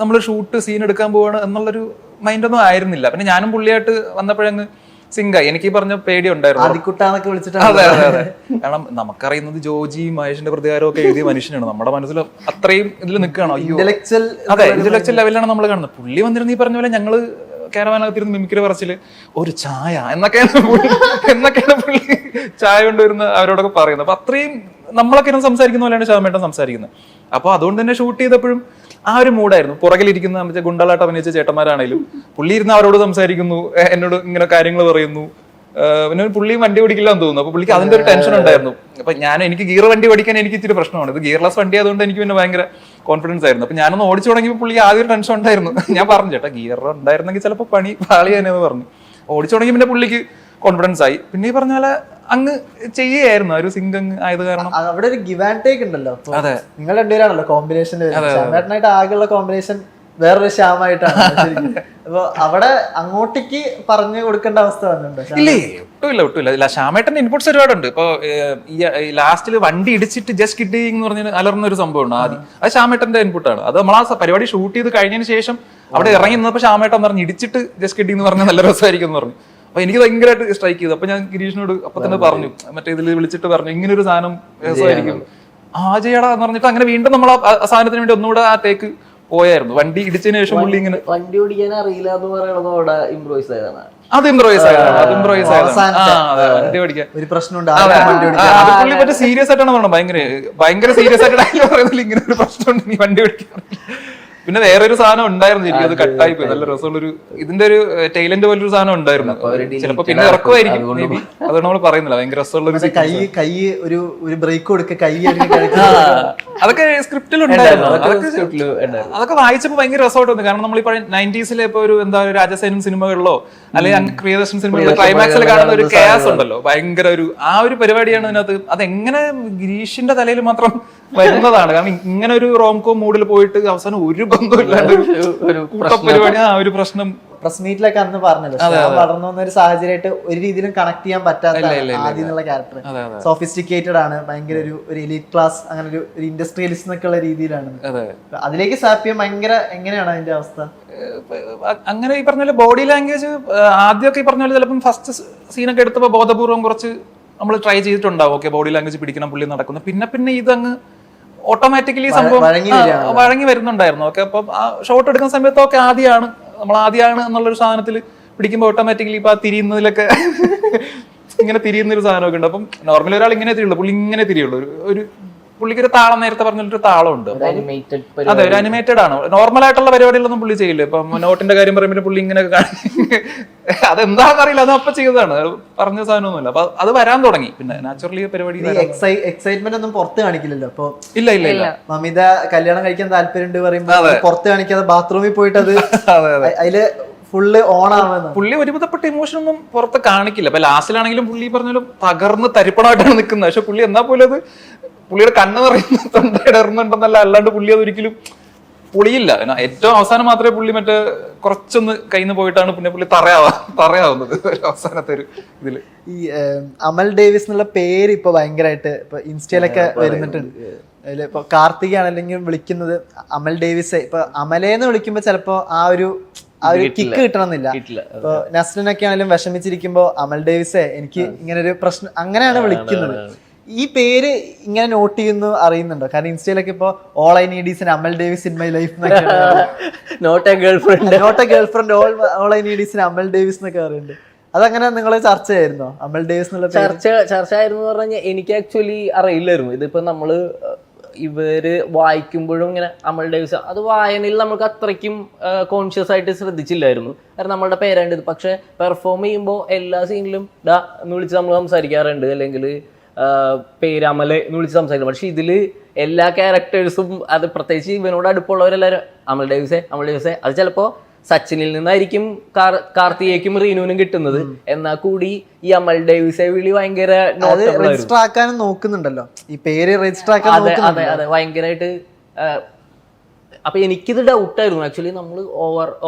നമ്മൾ ഷൂട്ട് സീൻ എടുക്കാൻ പോവാണ് എന്നുള്ളൊരു മൈൻഡൊന്നും ആയിരുന്നില്ല. പിന്നെ ഞാനും പുള്ളിയായിട്ട് വന്നപ്പോഴങ്ങ് സിംഗായി. എനിക്ക് ഈ പറഞ്ഞ പേടി ഉണ്ടായിരുന്നു. അതെ. കാരണം നമുക്കറിയുന്നത് ജോജി മഹേഷിന്റെ പ്രതികാരം ഒക്കെ എഴുതിയ മനുഷ്യനാണ്. നമ്മുടെ മനസ്സിൽ അത്രയും ഇതിൽ നിൽക്കുകയാണോ, ഇന്റലക്ച്വൽ ലെവലിലാണ് നമ്മൾ കാണുന്നത്. പുള്ളി വന്നിരുന്ന ഈ പറഞ്ഞ പോലെ ഞങ്ങള് കാരവാനകത്തിരുന്ന് മിമിക്രി പറച്ചില് ഒരു ചായ എന്നൊക്കെയാണ് പുള്ളി ചായ കൊണ്ടുവരുന്ന അവരോടൊക്കെ പറയുന്നത്. അപ്പൊ അത്രയും നമ്മളൊക്കെ ഇരുന്ന് സംസാരിക്കുന്ന പോലെയാണ് ശ്യാമേട്ടൻ സംസാരിക്കുന്നത്. അപ്പൊ അതുകൊണ്ട് തന്നെ ഷൂട്ട് ചെയ്തപ്പോഴും ആ ഒരു മൂഡായിരുന്നു. പുറകിലിരിക്കുന്ന മറ്റേ ഗുണ്ടകളായിട്ട് അഭിനയിച്ച ചേട്ടന്മാരാണേലും പുള്ളി ഇരുന്ന് അവരോട് സംസാരിക്കുന്നു, എന്നോട് ഇങ്ങനെ കാര്യങ്ങൾ പറയുന്നു. പിന്നെ പുള്ളി വണ്ടി ഓടിക്കില്ല എന്ന് തോന്നുന്നു. അപ്പൊ പുള്ളിക്ക് അതിന്റെ ഒരു ടെൻഷൻ ഉണ്ടായിരുന്നു. അപ്പൊ എനിക്ക് ഗിയർ വണ്ടി ഓടിക്കാൻ എനിക്ക് ഇച്ചിരി പ്രശ്നമാണ്. ഇത് ഗിയർലെസ് വണ്ടി ആയതുകൊണ്ട് എനിക്ക് പിന്നെ ഭയങ്കര കോൺഫിഡൻസ് ആയിരുന്നു. അപ്പൊ ഞാനൊന്ന് ഓടിച്ചു തുടങ്ങിയപ്പോൾ പുള്ളി ആദ്യം ടെൻഷൻ ഉണ്ടായിരുന്നു. ഞാൻ പറഞ്ഞു ചേട്ടാ ഗിയർ ഉണ്ടായിരുന്നെങ്കിൽ ചിലപ്പോൾ പണി പാളിയാനെന്ന് പറഞ്ഞു. ഓടിച്ചു തുടങ്ങി പിന്നെ പുള്ളിക്ക് കോൺഫിഡൻസ് ആയി. പിന്നെ ഈ പറഞ്ഞ പോലെ അങ്ങ് ചെയ്യായിരുന്നു ഒരു സിംഗങ് ആയത് കാരണം. അവിടെ ഒരു ഗിവ് ആൻഡ് ടേക്ക് ഉണ്ടല്ലോ. അതെ, നിങ്ങൾ രണ്ടുപേരാണല്ലോ കോമ്പിനേഷൻ. ശ്യാമേട്ടനായിട്ട് ആകെയുള്ള കോമ്പിനേഷൻ വേറൊരു ശ്യാമായിട്ടാണ്. അപ്പൊ അവിടെ അങ്ങോട്ടേക്ക് പറഞ്ഞു കൊടുക്കേണ്ട അവസ്ഥ വന്നിട്ടുണ്ട്? ഇല്ലേ, ഒട്ടുമില്ല. ശ്യാമേട്ടന്റെ ഇൻപുട്സ് ഒരുപാടുണ്ട്. ഇപ്പൊ ഈ ലാസ്റ്റില് വണ്ടി ഇടിച്ചിട്ട് ജസ്റ്റ് കിഡിങ് എന്ന് പറഞ്ഞ അലർന്ന ഒരു സംഭവമാണ് ആദ്യം. അത് ശ്യാമേട്ടന്റെ ഇൻപുട്ടാണ്. അത് നമ്മൾ ആ പരിപാടി ഷൂട്ട് ചെയ്ത് കഴിഞ്ഞതിന് ശേഷം അവിടെ ഇറങ്ങി നിന്നപ്പോ ശ്യാമേട്ടൻ പറഞ്ഞു ഇടിച്ചിട്ട് ജസ്റ്റ് കിഡിങ് എന്ന് പറഞ്ഞാൽ നല്ല രസമായിരിക്കും എന്ന് പറഞ്ഞു. അപ്പൊ എനിക്ക് ഭയങ്കരമായിട്ട് സ്ട്രൈക്ക് ചെയ്തു. അപ്പൊ ഞാൻ ഗിരീഷിനോട് അപ്പൊ തന്നെ പറഞ്ഞു, മറ്റേ ഇതിൽ വിളിച്ചിട്ട് പറഞ്ഞു ഇങ്ങനെ ഒരു സാധനം രസമായിരിക്കും. ചെയ്യടാ എന്ന് പറഞ്ഞിട്ട് അങ്ങനെ വീണ്ടും നമ്മൾ ആ സാധനത്തിന് വേണ്ടി ഒന്നുകൂടെ ആ ടേക്ക് പോയായിരുന്നു. വണ്ടി ഇടിച്ചതിന് ശേഷം പുള്ളി ഇങ്ങനെ വണ്ടി ഓടിക്കാൻ അറിയില്ല എന്ന് പറയണത് അവിടെ ഇംപ്രൂവൈസ് ആയതാണ്. അത് ഇംപ്രൂവൈസ് ആയതാണ്. വണ്ടി ഓടിക്കാൻ ഒരു പ്രശ്നമുണ്ട് അത് പുള്ളി മറ്റേ സീരിയസ് ആയിട്ടാണ് പറയണത്. ഭയങ്കര സീരിയസ് ആയിട്ട് പറയുന്നില്ല ഇങ്ങനെ ഒരു പ്രശ്നമുണ്ട് നീ വണ്ടി ഓടിക്കാൻ. പിന്നെ വേറൊരു സാധനം ഉണ്ടായിരുന്നു ശരിക്കും, അത് കട്ടായി പോയി. നല്ല രസമുള്ളൊരു ഇതിന്റെ ഒരു ടൈലന്റ് പോലൊരു സാധനം ഉണ്ടായിരുന്നു. ചിലപ്പോ പിന്നെ ഇറക്കുമായിരിക്കും മേ ബി, അതുകൊണ്ട് നമ്മൾ പറയുന്നില്ല. ഭയങ്കര രസമുള്ള കൈ ഒരു ബ്രേക്ക് കൊടുക്ക, കൈ അതൊക്കെ സ്ക്രിപ്റ്റിൽ ഉണ്ടായിരുന്നു. അതൊക്കെ വായിച്ചപ്പോൾ ഭയങ്കര രസമായിട്ട് വന്നു. കാരണം നമ്മളിപ്പോ 90s ഇപ്പൊ ഒരു എന്താ രാജസേനൻ സിനിമകളിലോ അല്ലെങ്കിൽ പ്രിയദർശൻ സിനിമകളിലോ ക്ലൈമാക്സിൽ കാണുന്ന ഒരു കെയാസ് ഉണ്ടല്ലോ, ഭയങ്കര ആ ഒരു പരിപാടിയാണ് ഇതിനകത്ത്. അതെങ്ങനെ ഗിരീഷിന്റെ തലയിൽ മാത്രം വരുന്നതാണ്. കാരണം ഇങ്ങനെ ഒരു റോംകോം മൂഡിൽ പോയിട്ട് അവസാനം ഒരു ബന്ധമില്ലാണ്ട് പരിപാടി, ഒരു പ്രശ്നം പ്രസ് മീറ്റിലൊക്കെ അന്ന് പറഞ്ഞല്ലോ, വളർന്നു വന്ന ഒരു സാഹചര്യമായിട്ട് ഒരു രീതിയിലും കണക്ട് ചെയ്യാൻ പറ്റാത്ത ആദ്യം എന്നുള്ള ക്യാരക്ടർ സോഫിസ്റ്റിക്കേറ്റഡ് ആണ്, ഭയങ്കര ഒരു എലീറ്റ് ക്ലാസ്, അങ്ങനെ ഒരു ഇൻഡസ്ട്രിയലിസ്റ്റ് എന്നൊക്കെ ഉള്ള രീതിയിലാണ്. അതിലേക്ക് സാപ്പ് ചെയ്യാൻ ഭയങ്കര എങ്ങനെയാണ് അതിന്റെ അവസ്ഥ? അങ്ങനെ ഈ പറഞ്ഞ ബോഡി ലാംഗ്വേജ് ആദ്യമൊക്കെ ഈ പറഞ്ഞ പോലെ ചിലപ്പം ഫസ്റ്റ് സീനൊക്കെ എടുത്തപ്പോൾ ബോധപൂർവം കുറച്ച് നമ്മൾ ട്രൈ ചെയ്തിട്ടുണ്ടാവും. ഓക്കെ, ബോഡി ലാംഗ്വേജ് പിടിക്കണം പുള്ളി നടക്കുന്നു. പിന്നെ ഇതങ്ങ് ഓട്ടോമാറ്റിക്കലി സംഭവം വഴങ്ങി വരുന്നുണ്ടായിരുന്നു. ഓക്കെ, അപ്പം ആ ഷോട്ട് എടുക്കുന്ന സമയത്തൊക്കെ ആദ്യമാണ് എന്നുള്ളൊരു സാധനത്തിൽ പിടിക്കുമ്പോൾ ഓട്ടോമാറ്റിക്കലി ഇപ്പൊ ആ തിരിയുന്നതിലൊക്കെ ഇങ്ങനെ തിരിയുന്നൊരു സാധനമൊക്കെ ഉണ്ട്. അപ്പം നോർമലി ഒരാൾ ഇങ്ങനെ തിരിയുള്ളൂ, പുള്ളി ഇങ്ങനെ തിരിയുള്ളൂ. ഒരു പുള്ളിക്കൊരു താളം, നേരത്തെ പറഞ്ഞൊരു താളമുണ്ട്. അതെ, ഒരു അനിമേറ്റഡ് ആണ്. നോർമൽ ആയിട്ടുള്ള പരിപാടികളൊന്നും പുള്ളി ചെയ്യില്ല. ഇപ്പൊ നോട്ടിന്റെ കാര്യം പറയുമ്പോൾ പുള്ളി ഇങ്ങനെ അതെന്താണെന്ന് അറിയില്ല, അത് അപ്പൊ ചെയ്തതാണ്, പറഞ്ഞ സാധനമൊന്നുമില്ല. അപ്പൊ അത് വരാൻ തുടങ്ങി. പിന്നെ നാച്ചുറലി പരിപാടി എക്സൈറ്റ്മെന്റ് ഒന്നും പുറത്ത് കാണിക്കില്ലല്ലോ. അപ്പൊ ഇല്ല മമിത കല്യാണം കഴിക്കാൻ താല്പര്യം പറയുമ്പോൾ പുറത്ത് കാണിക്കാതെ ബാത്റൂമിൽ പോയിട്ട് അത് അതില് ഫുള്ള് ഓൺ ആവുന്ന പുള്ളി ഒരുവിധപ്പെട്ട ഇമോഷൻ ഒന്നും പുറത്ത് കാണിക്കില്ല. അപ്പൊ ലാസ്റ്റിലാണെങ്കിലും പുള്ളി പറഞ്ഞാലും തകർന്ന് തരിപ്പണമായിട്ടാണ് നിൽക്കുന്നത്. പക്ഷെ പുള്ളി എന്നാ പോലും അത് പുള്ളിയുടെ കണ്ണ് നിറയുന്ന തൊണ്ടയിടറുന്നുണ്ടെന്നല്ല, അല്ലാണ്ട് പുള്ളി അതൊരിക്കലും പുളിയില്ല. ഏറ്റവും അവസാനം മാത്രമേ പുള്ളി മറ്റേ കുറച്ചൊന്ന് കയ്യിൽ നിന്ന് പോയിട്ടാണ് പിന്നെ പുള്ളി തറയാവുന്നത് അവസാനത്തെ ഒരു ഇതില്. ഈ അമൽ ഡേവിസ് എന്നുള്ള പേര് ഇപ്പൊ ഭയങ്കരമായിട്ട് ഇപ്പൊ ഇൻസ്റ്റയിലൊക്കെ വരുന്നിട്ടുണ്ട്. അതില് ഇപ്പൊ കാർത്തികയാണ് അല്ലെങ്കിൽ വിളിക്കുന്നത് അമൽ ഡേവിസ്. ഇപ്പൊ അമലേന്ന് വിളിക്കുമ്പോ ചിലപ്പോ ആ ഒരു കിക്ക് കിട്ടണമെന്നില്ല. ഇപ്പൊ നസ്ലിനൊക്കെ ആണെങ്കിലും വിഷമിച്ചിരിക്കുമ്പോ അമൽ ഡേവിസെ എനിക്ക് ഇങ്ങനെ ഒരു പ്രശ്നം, അങ്ങനെയാണ് വിളിക്കുന്നത്. ഈ പേര് ഇങ്ങനെ നോട്ട് ചെയ്യുന്നു അറിയുന്നുണ്ടോ? കാരണം ഇൻസ്റ്റയിലൊക്കെ ഇപ്പൊ all I need is Amal Davis in my life എന്നൊക്കെ, not a girlfriend all I need is Amal Davis എന്നൊക്കെ പറയുന്നുണ്ട്. അതങ്ങനെ നിങ്ങൾ ചർച്ചയായിരുന്നോ അമൽ ഡേവിസ് എന്നുള്ള ചർച്ച ആയിരുന്നു പറഞ്ഞാൽ? എനിക്ക് ആക്ച്വലി അറിയില്ലായിരുന്നു. ഇതിപ്പോ നമ്മള് ഇവര് വായിക്കുമ്പോഴും ഇങ്ങനെ അമൽ ഡേവിസ്, അത് വായനയിൽ നമുക്ക് അത്രയ്ക്കും കോൺഷ്യസ് ആയിട്ട് ശ്രദ്ധിച്ചില്ലായിരുന്നു. കാരണം നമ്മളുടെ പേരാണ്ട് ഇത്. പക്ഷെ പെർഫോം ചെയ്യുമ്പോൾ എല്ലാ സീനിലും ഡാ എന്ന് വിളിച്ച് നമ്മൾ സംസാരിക്കാറുണ്ട്, അല്ലെങ്കിൽ പേര് അമലെ എന്ന് വിളിച്ച് സംസാരിക്കും. പക്ഷെ ഇതില് എല്ലാ ക്യാരക്ടേഴ്സും, അത് പ്രത്യേകിച്ച് ഇവനോട് അടുപ്പുള്ളവരെല്ലാവരും അമൽ ഡേവിസെ. അത് ചിലപ്പോ സച്ചിനിൽ നിന്നായിരിക്കും കാർത്തികയ്ക്കും റീനുവിനും കിട്ടുന്നത്. എന്നാൽ കൂടി ഈ അമൽ ഡേവിസെ വിളി ഭയങ്കര രജിസ്റ്റർ ആക്കാനും നോക്കുന്നുണ്ടല്ലോ, ഈ പേര് രജിസ്റ്റർ ആക്കാൻ. അതെ, ഭയങ്കരമായിട്ട്. അപ്പൊ എനിക്കിത് ഡൗട്ടായിരുന്നു ആക്ച്വലി, നമ്മൾ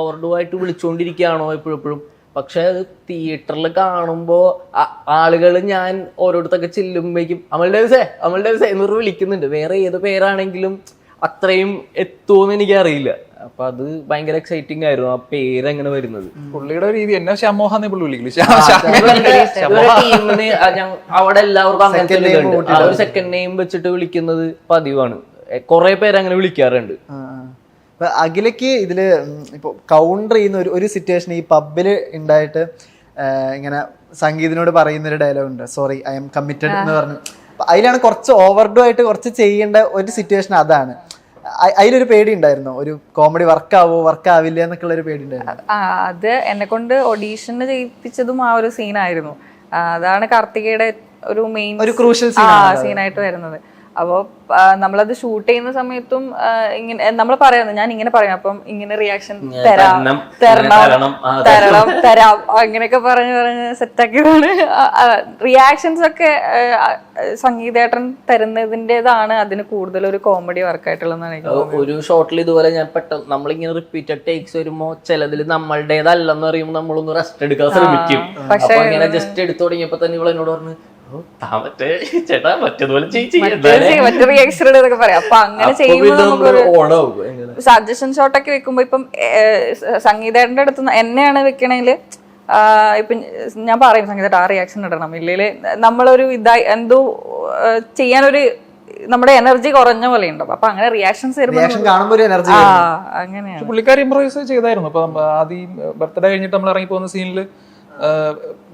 ഓവർഡു ആയിട്ട് വിളിച്ചുകൊണ്ടിരിക്കുകയാണോ എപ്പോഴും. പക്ഷെ അത് തിയേറ്ററിൽ കാണുമ്പോ ആളുകൾ, ഞാൻ ഓരോരുത്തൊക്കെ ചെല്ലുമ്പോഴേക്കും അമൽ ഡേവിസെ എന്നൊരു വിളിക്കുന്നുണ്ട്. വേറെ ഏത് പേരാണെങ്കിലും അത്രയും എത്തുമെന്ന് എനിക്കറിയില്ല. അപ്പൊ അത് ഭയങ്കര എക്സൈറ്റിംഗ് ആയിരുന്നു ആ പേര് എങ്ങനെ വരുന്നത്. പുള്ളിയുടെ രീതി എന്നെ ഷമോഹാന്ന് പുള്ളി വിളിക്കില്ല. ടീമിന് അവിടെ എല്ലാവർക്കും അങ്ങനത്തെ ഒരു സെക്കൻഡ് നെയിം വെച്ചിട്ട് വിളിക്കുന്നത് പതിവാണ്. കുറെ പേര് അങ്ങനെ വിളിക്കാറുണ്ട്. അഖിലക്ക് ഇതില് ഇപ്പൊ കൗണ്ടർ ചെയ്യുന്ന ഒരു സിറ്റുവേഷൻ ഈ പബ്ബില് ഉണ്ടായിട്ട് ഇങ്ങനെ സംഗീതിനോട് പറയുന്ന ഒരു ഡയലോഗ് ഉണ്ട്, സോറി ഐ എം കമ്മിറ്റഡ് എന്ന് പറഞ്ഞു. അതിലാണ് കുറച്ച് ഓവർഡു ആയിട്ട് കുറച്ച് ചെയ്യേണ്ട ഒരു സിറ്റുവേഷൻ. അതാണ് അതിലൊരു പേടി ഉണ്ടായിരുന്നു, ഒരു കോമഡി വർക്കാവില്ല എന്നൊക്കെ ഉള്ള ഒരു പേടി ഉണ്ടായിരുന്നു. അത് എന്നെ കൊണ്ട് ഓഡീഷന് ചെയ്യിപ്പിച്ചതും ആ ഒരു സീനായിരുന്നു. അതാണ് കാർത്തികയുടെ ഒരു മെയിൻ ഒരു ക്രൂഷ്യൽ സീനായിട്ട് വരുന്നത്. അപ്പോൾ നമ്മളത് ഷൂട്ട് ചെയ്യുന്ന സമയത്തും ഇങ്ങനെ നമ്മൾ പറയുന്നത്, ഞാൻ ഇങ്ങനെ പറയും, അപ്പം ഇങ്ങനെ റിയാക്ഷൻ തരണം അങ്ങനെയൊക്കെ പറഞ്ഞ് സെറ്റാക്കിയതാണ്. റിയാക്ഷൻസ് ഒക്കെ സംഗീതേട്ടൻ തരുന്നതിൻ്റെതാണ് അതിന് കൂടുതൽ ഒരു കോമഡി വർക്കായിട്ടുള്ളതാണ് എനിക്ക് തോന്നുന്നത്. ഒരു ഷോട്ടിൽ ഇതുപോലെ ഞാൻ പെട്ടെന്ന് നമ്മളിങ്ങനെ റിപ്പീറ്റഡ് ടേക്സ് വരുമ്പോൾ ചിലതിൽ നമ്മളുടേതല്ലെന്ന് പറയുമ്പോൾ നമ്മളൊന്ന് റെസ്റ്റ് എടുക്കാൻ ശ്രമിക്കും. പക്ഷെ ഇങ്ങനെ ജസ്റ്റ് എടുത്തു തുടങ്ങിയപ്പോ തന്നെ ഇവൾ എന്നോട് പറഞ്ഞു സജഷൻ ഷോട്ടൊക്കെ വെക്കുമ്പോ ഇപ്പം സംഗീതേട്ടന്റെ അടുത്ത് എന്നെയാണ് വെക്കണേല് ഇപ്പൊ ഞാൻ പറയും സംഗീതേട്ട ആ റിയാക്ഷൻ ഇടണം, ഇല്ലേല് നമ്മളൊരു എന്തോ ചെയ്യാനൊരു നമ്മുടെ എനർജി കുറഞ്ഞ പോലെ ഉണ്ടാവും. അപ്പൊ അങ്ങനെ റിയാക്ഷൻസ് റിയാക്ഷൻ കാണുമ്പോൾ ഒരു എനർജി അങ്ങനെയാണ്. പുള്ളിക്കാരി ഇംപ്രവൈസ് ചെയ്തായിരുന്നു. അപ്പൊ ആദ്യം ബർത്ത്ഡേ കഴിഞ്ഞിട്ട് നമ്മൾ ഇറങ്ങി പോകുന്ന സീനിൽ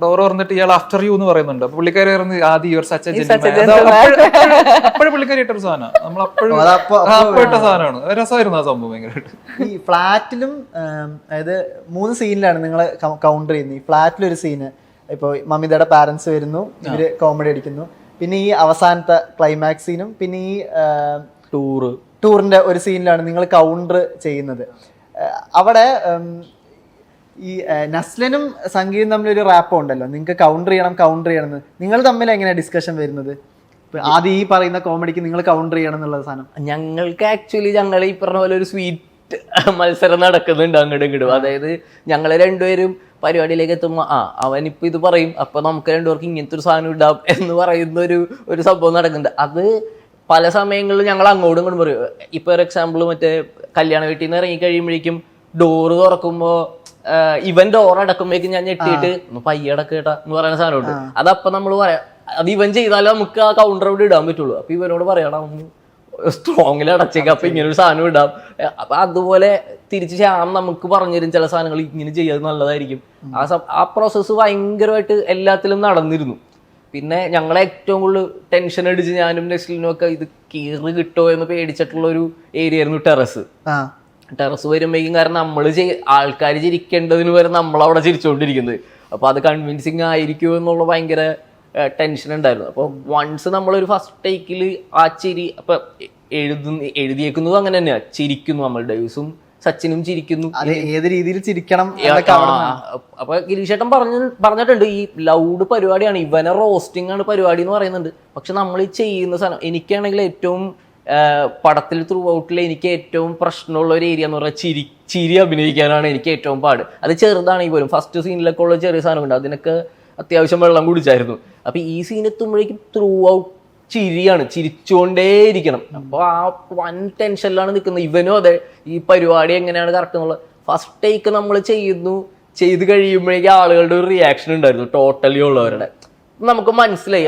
ഡോർ പറഞ്ഞിട്ട് ഇയാൾ ആഫ്റ്റർ യു എന്ന് പറയുന്നുണ്ട്. അപ്പൊ പുള്ളിക്കാരി പറയുന്നത് ആദ്യം യുവർ സച്ച് എ അപ്പോഴും പുള്ളിക്കാരി ഇട്ടൊരു സാധനം നമ്മൾ അപ്പോഴും ഇട്ട സാധനമാണ്. രസമായിരുന്നു ആ സംഭവം ഭയങ്കരമായിട്ട്. ഈ ഫ്ലാറ്റിലും അതായത് 3 സീനിലാണ് നിങ്ങൾ കൗണ്ടർ ചെയ്യുന്നത്. ഈ ഫ്ലാറ്റിലൊരു സീന് ഇപ്പോൾ മമിതയുടെ പാരന്റ്സ് വരുന്നു, ഇവര് കോമഡി അടിക്കുന്നു. പിന്നെ ഈ അവസാനത്തെ ക്ലൈമാക്സ് സീനും പിന്നെ ഈ ടൂറിന്റെ ഒരു സീനിലാണ് നിങ്ങൾ കൗണ്ടർ ചെയ്യുന്നത്. അവിടെ ഈ നസ്ലനും സംഗീതം തമ്മിലൊരു റാപ്പ് ഉണ്ടല്ലോ, നിങ്ങൾക്ക് കൗണ്ടർ ചെയ്യണം. നിങ്ങൾ തമ്മിൽ എങ്ങനെയാണ് ഡിസ്കഷൻ വരുന്നത്? ആദ്യം ഈ പറയുന്ന കോമഡിക്ക് നിങ്ങൾ കൗണ്ടർ ചെയ്യണം എന്നുള്ള സാധനം. ഞങ്ങൾക്ക് ആക്ച്വലി ഞങ്ങൾ ഈ പറഞ്ഞ പോലെ ഒരു സ്വീറ്റ് മത്സരം നടക്കുന്നുണ്ട് അങ്ങോട്ടും ഇങ്ങോട്ടും. അതായത് ഞങ്ങൾ രണ്ടുപേരും പരിപാടിയിലേക്ക് എത്തുമ്പോൾ അവനിപ്പോൾ ഇത് പറയും, അപ്പൊ നമുക്ക് രണ്ടുപേർക്ക് ഇങ്ങനത്തെ ഒരു സാധനം ഇടാം എന്ന് പറയുന്ന ഒരു സംഭവം നടക്കുന്നുണ്ട്. അത് പല സമയങ്ങളിൽ ഞങ്ങൾ അങ്ങോട്ടും ഇങ്ങോട്ടും പറയും. ഇപ്പൊ ഒരു എക്സാമ്പിൾ, മറ്റേ കല്യാണ വീട്ടിൽ നിന്ന് ഇറങ്ങി കഴിയുമ്പോഴേക്കും ഡോറ് തുറക്കുമ്പോ ഇവൻ ഡോർ അടക്കുമ്പോഴേക്കും ഞാൻ ഞെട്ടിയിട്ട് പയ്യ അടക്ക കേട്ടാ എന്ന് പറയുന്ന സാധനമുണ്ട്. അതപ്പൊ നമ്മൾ പറയാം, അത് ഇവൻ ചെയ്താലേ നമുക്ക് ആ കൗണ്ടർ അവിടെ ഇടാൻ പറ്റുള്ളൂ. അപ്പൊ ഇവനോട് പറയണം സ്ട്രോങ്ങിൽ അടച്ചേക്കാം, അപ്പൊ ഇങ്ങനെ ഒരു സാധനം ഇടാം. അപ്പൊ അതുപോലെ തിരിച്ച് ശ്യാം നമുക്ക് പറഞ്ഞുതരും ചില സാധനങ്ങൾ ഇങ്ങനെ ചെയ്യാതെ നല്ലതായിരിക്കും. ആ പ്രോസസ്സ് ഭയങ്കരമായിട്ട് എല്ലാത്തിലും നടന്നിരുന്നു. പിന്നെ ഞങ്ങളെ ഏറ്റവും കൂടുതൽ ടെൻഷൻ അടിച്ച് ഞാനും നെസ്ലിനും ഒക്കെ ഇത് കീറി കിട്ടോ എന്ന് പേടിച്ചിട്ടുള്ള ഒരു ഏരിയ ആയിരുന്നു ടെറസ് വരുമ്പോഴേക്കും. കാരണം ആൾക്കാർ ചിരിക്കേണ്ടതിന് വരെ നമ്മളവിടെ ചിരിച്ചുകൊണ്ടിരിക്കുന്നത്. അപ്പൊ അത് കൺവിൻസിങ് ആയിരിക്കുമോ എന്നുള്ള ഭയങ്കര ടെൻഷൻ ഉണ്ടായിരുന്നു. അപ്പോൾ വൺസ് നമ്മളൊരു ഫസ്റ്റ് ടേക്കിൽ ആ ചിരി അപ്പൊ എഴുതിയേക്കുന്നത് അങ്ങനെ തന്നെയാണ്, ചിരിക്കുന്നു. നമ്മൾ ഡേവിസും സച്ചിനും ചിരിക്കുന്നു. ഏത് രീതിയിൽ ചിരിക്കണം. അപ്പൊ ഗിരീഷേട്ടൻ പറഞ്ഞിട്ടുണ്ട് ഈ ലൗഡ് പരിപാടിയാണ്, ഇവനെ റോസ്റ്റിംഗ് ആണ് പരിപാടി എന്ന് പറയുന്നുണ്ട്. പക്ഷെ നമ്മൾ ഈ ചെയ്യുന്ന സാധനം, എനിക്കാണെങ്കിൽ ഏറ്റവും പടത്തിൽ ത്രൂ ഔട്ടിൽ എനിക്ക് ഏറ്റവും പ്രശ്നമുള്ള ഒരു ഏരിയ എന്ന് പറഞ്ഞാൽ ചിരി അഭിനയിക്കാനാണ് എനിക്ക് ഏറ്റവും പാട്. അത് ചെറുതാണെങ്കിൽ പോലും ഫസ്റ്റ് സീനിലൊക്കെ ഉള്ള ചെറിയ സാധനമുണ്ട്, അതിനൊക്കെ അത്യാവശ്യം വെള്ളം കുടിച്ചായിരുന്നു. അപ്പൊ ഈ സീൻ എത്തുമ്പോഴേക്കും ത്രൂ ഔട്ട് ചിരിയാണ്, ചിരിച്ചുകൊണ്ടേയിരിക്കണം. അപ്പൊ ആ വൻ ടെൻഷനിലാണ് നിൽക്കുന്നത്. ഇവനും അതെ, ഈ പരിപാടി എങ്ങനെയാണ് കറക്റ്റ് എന്നുള്ളത്. ഫസ്റ്റ് ടേക്ക് നമ്മൾ ചെയ്ത് കഴിയുമ്പോഴേക്കും ആളുകളുടെ ഒരു റിയാക്ഷൻ ഉണ്ടായിരുന്നു, ടോട്ടലി ഉള്ളവരുടെ. നമുക്ക് മനസ്സിലായി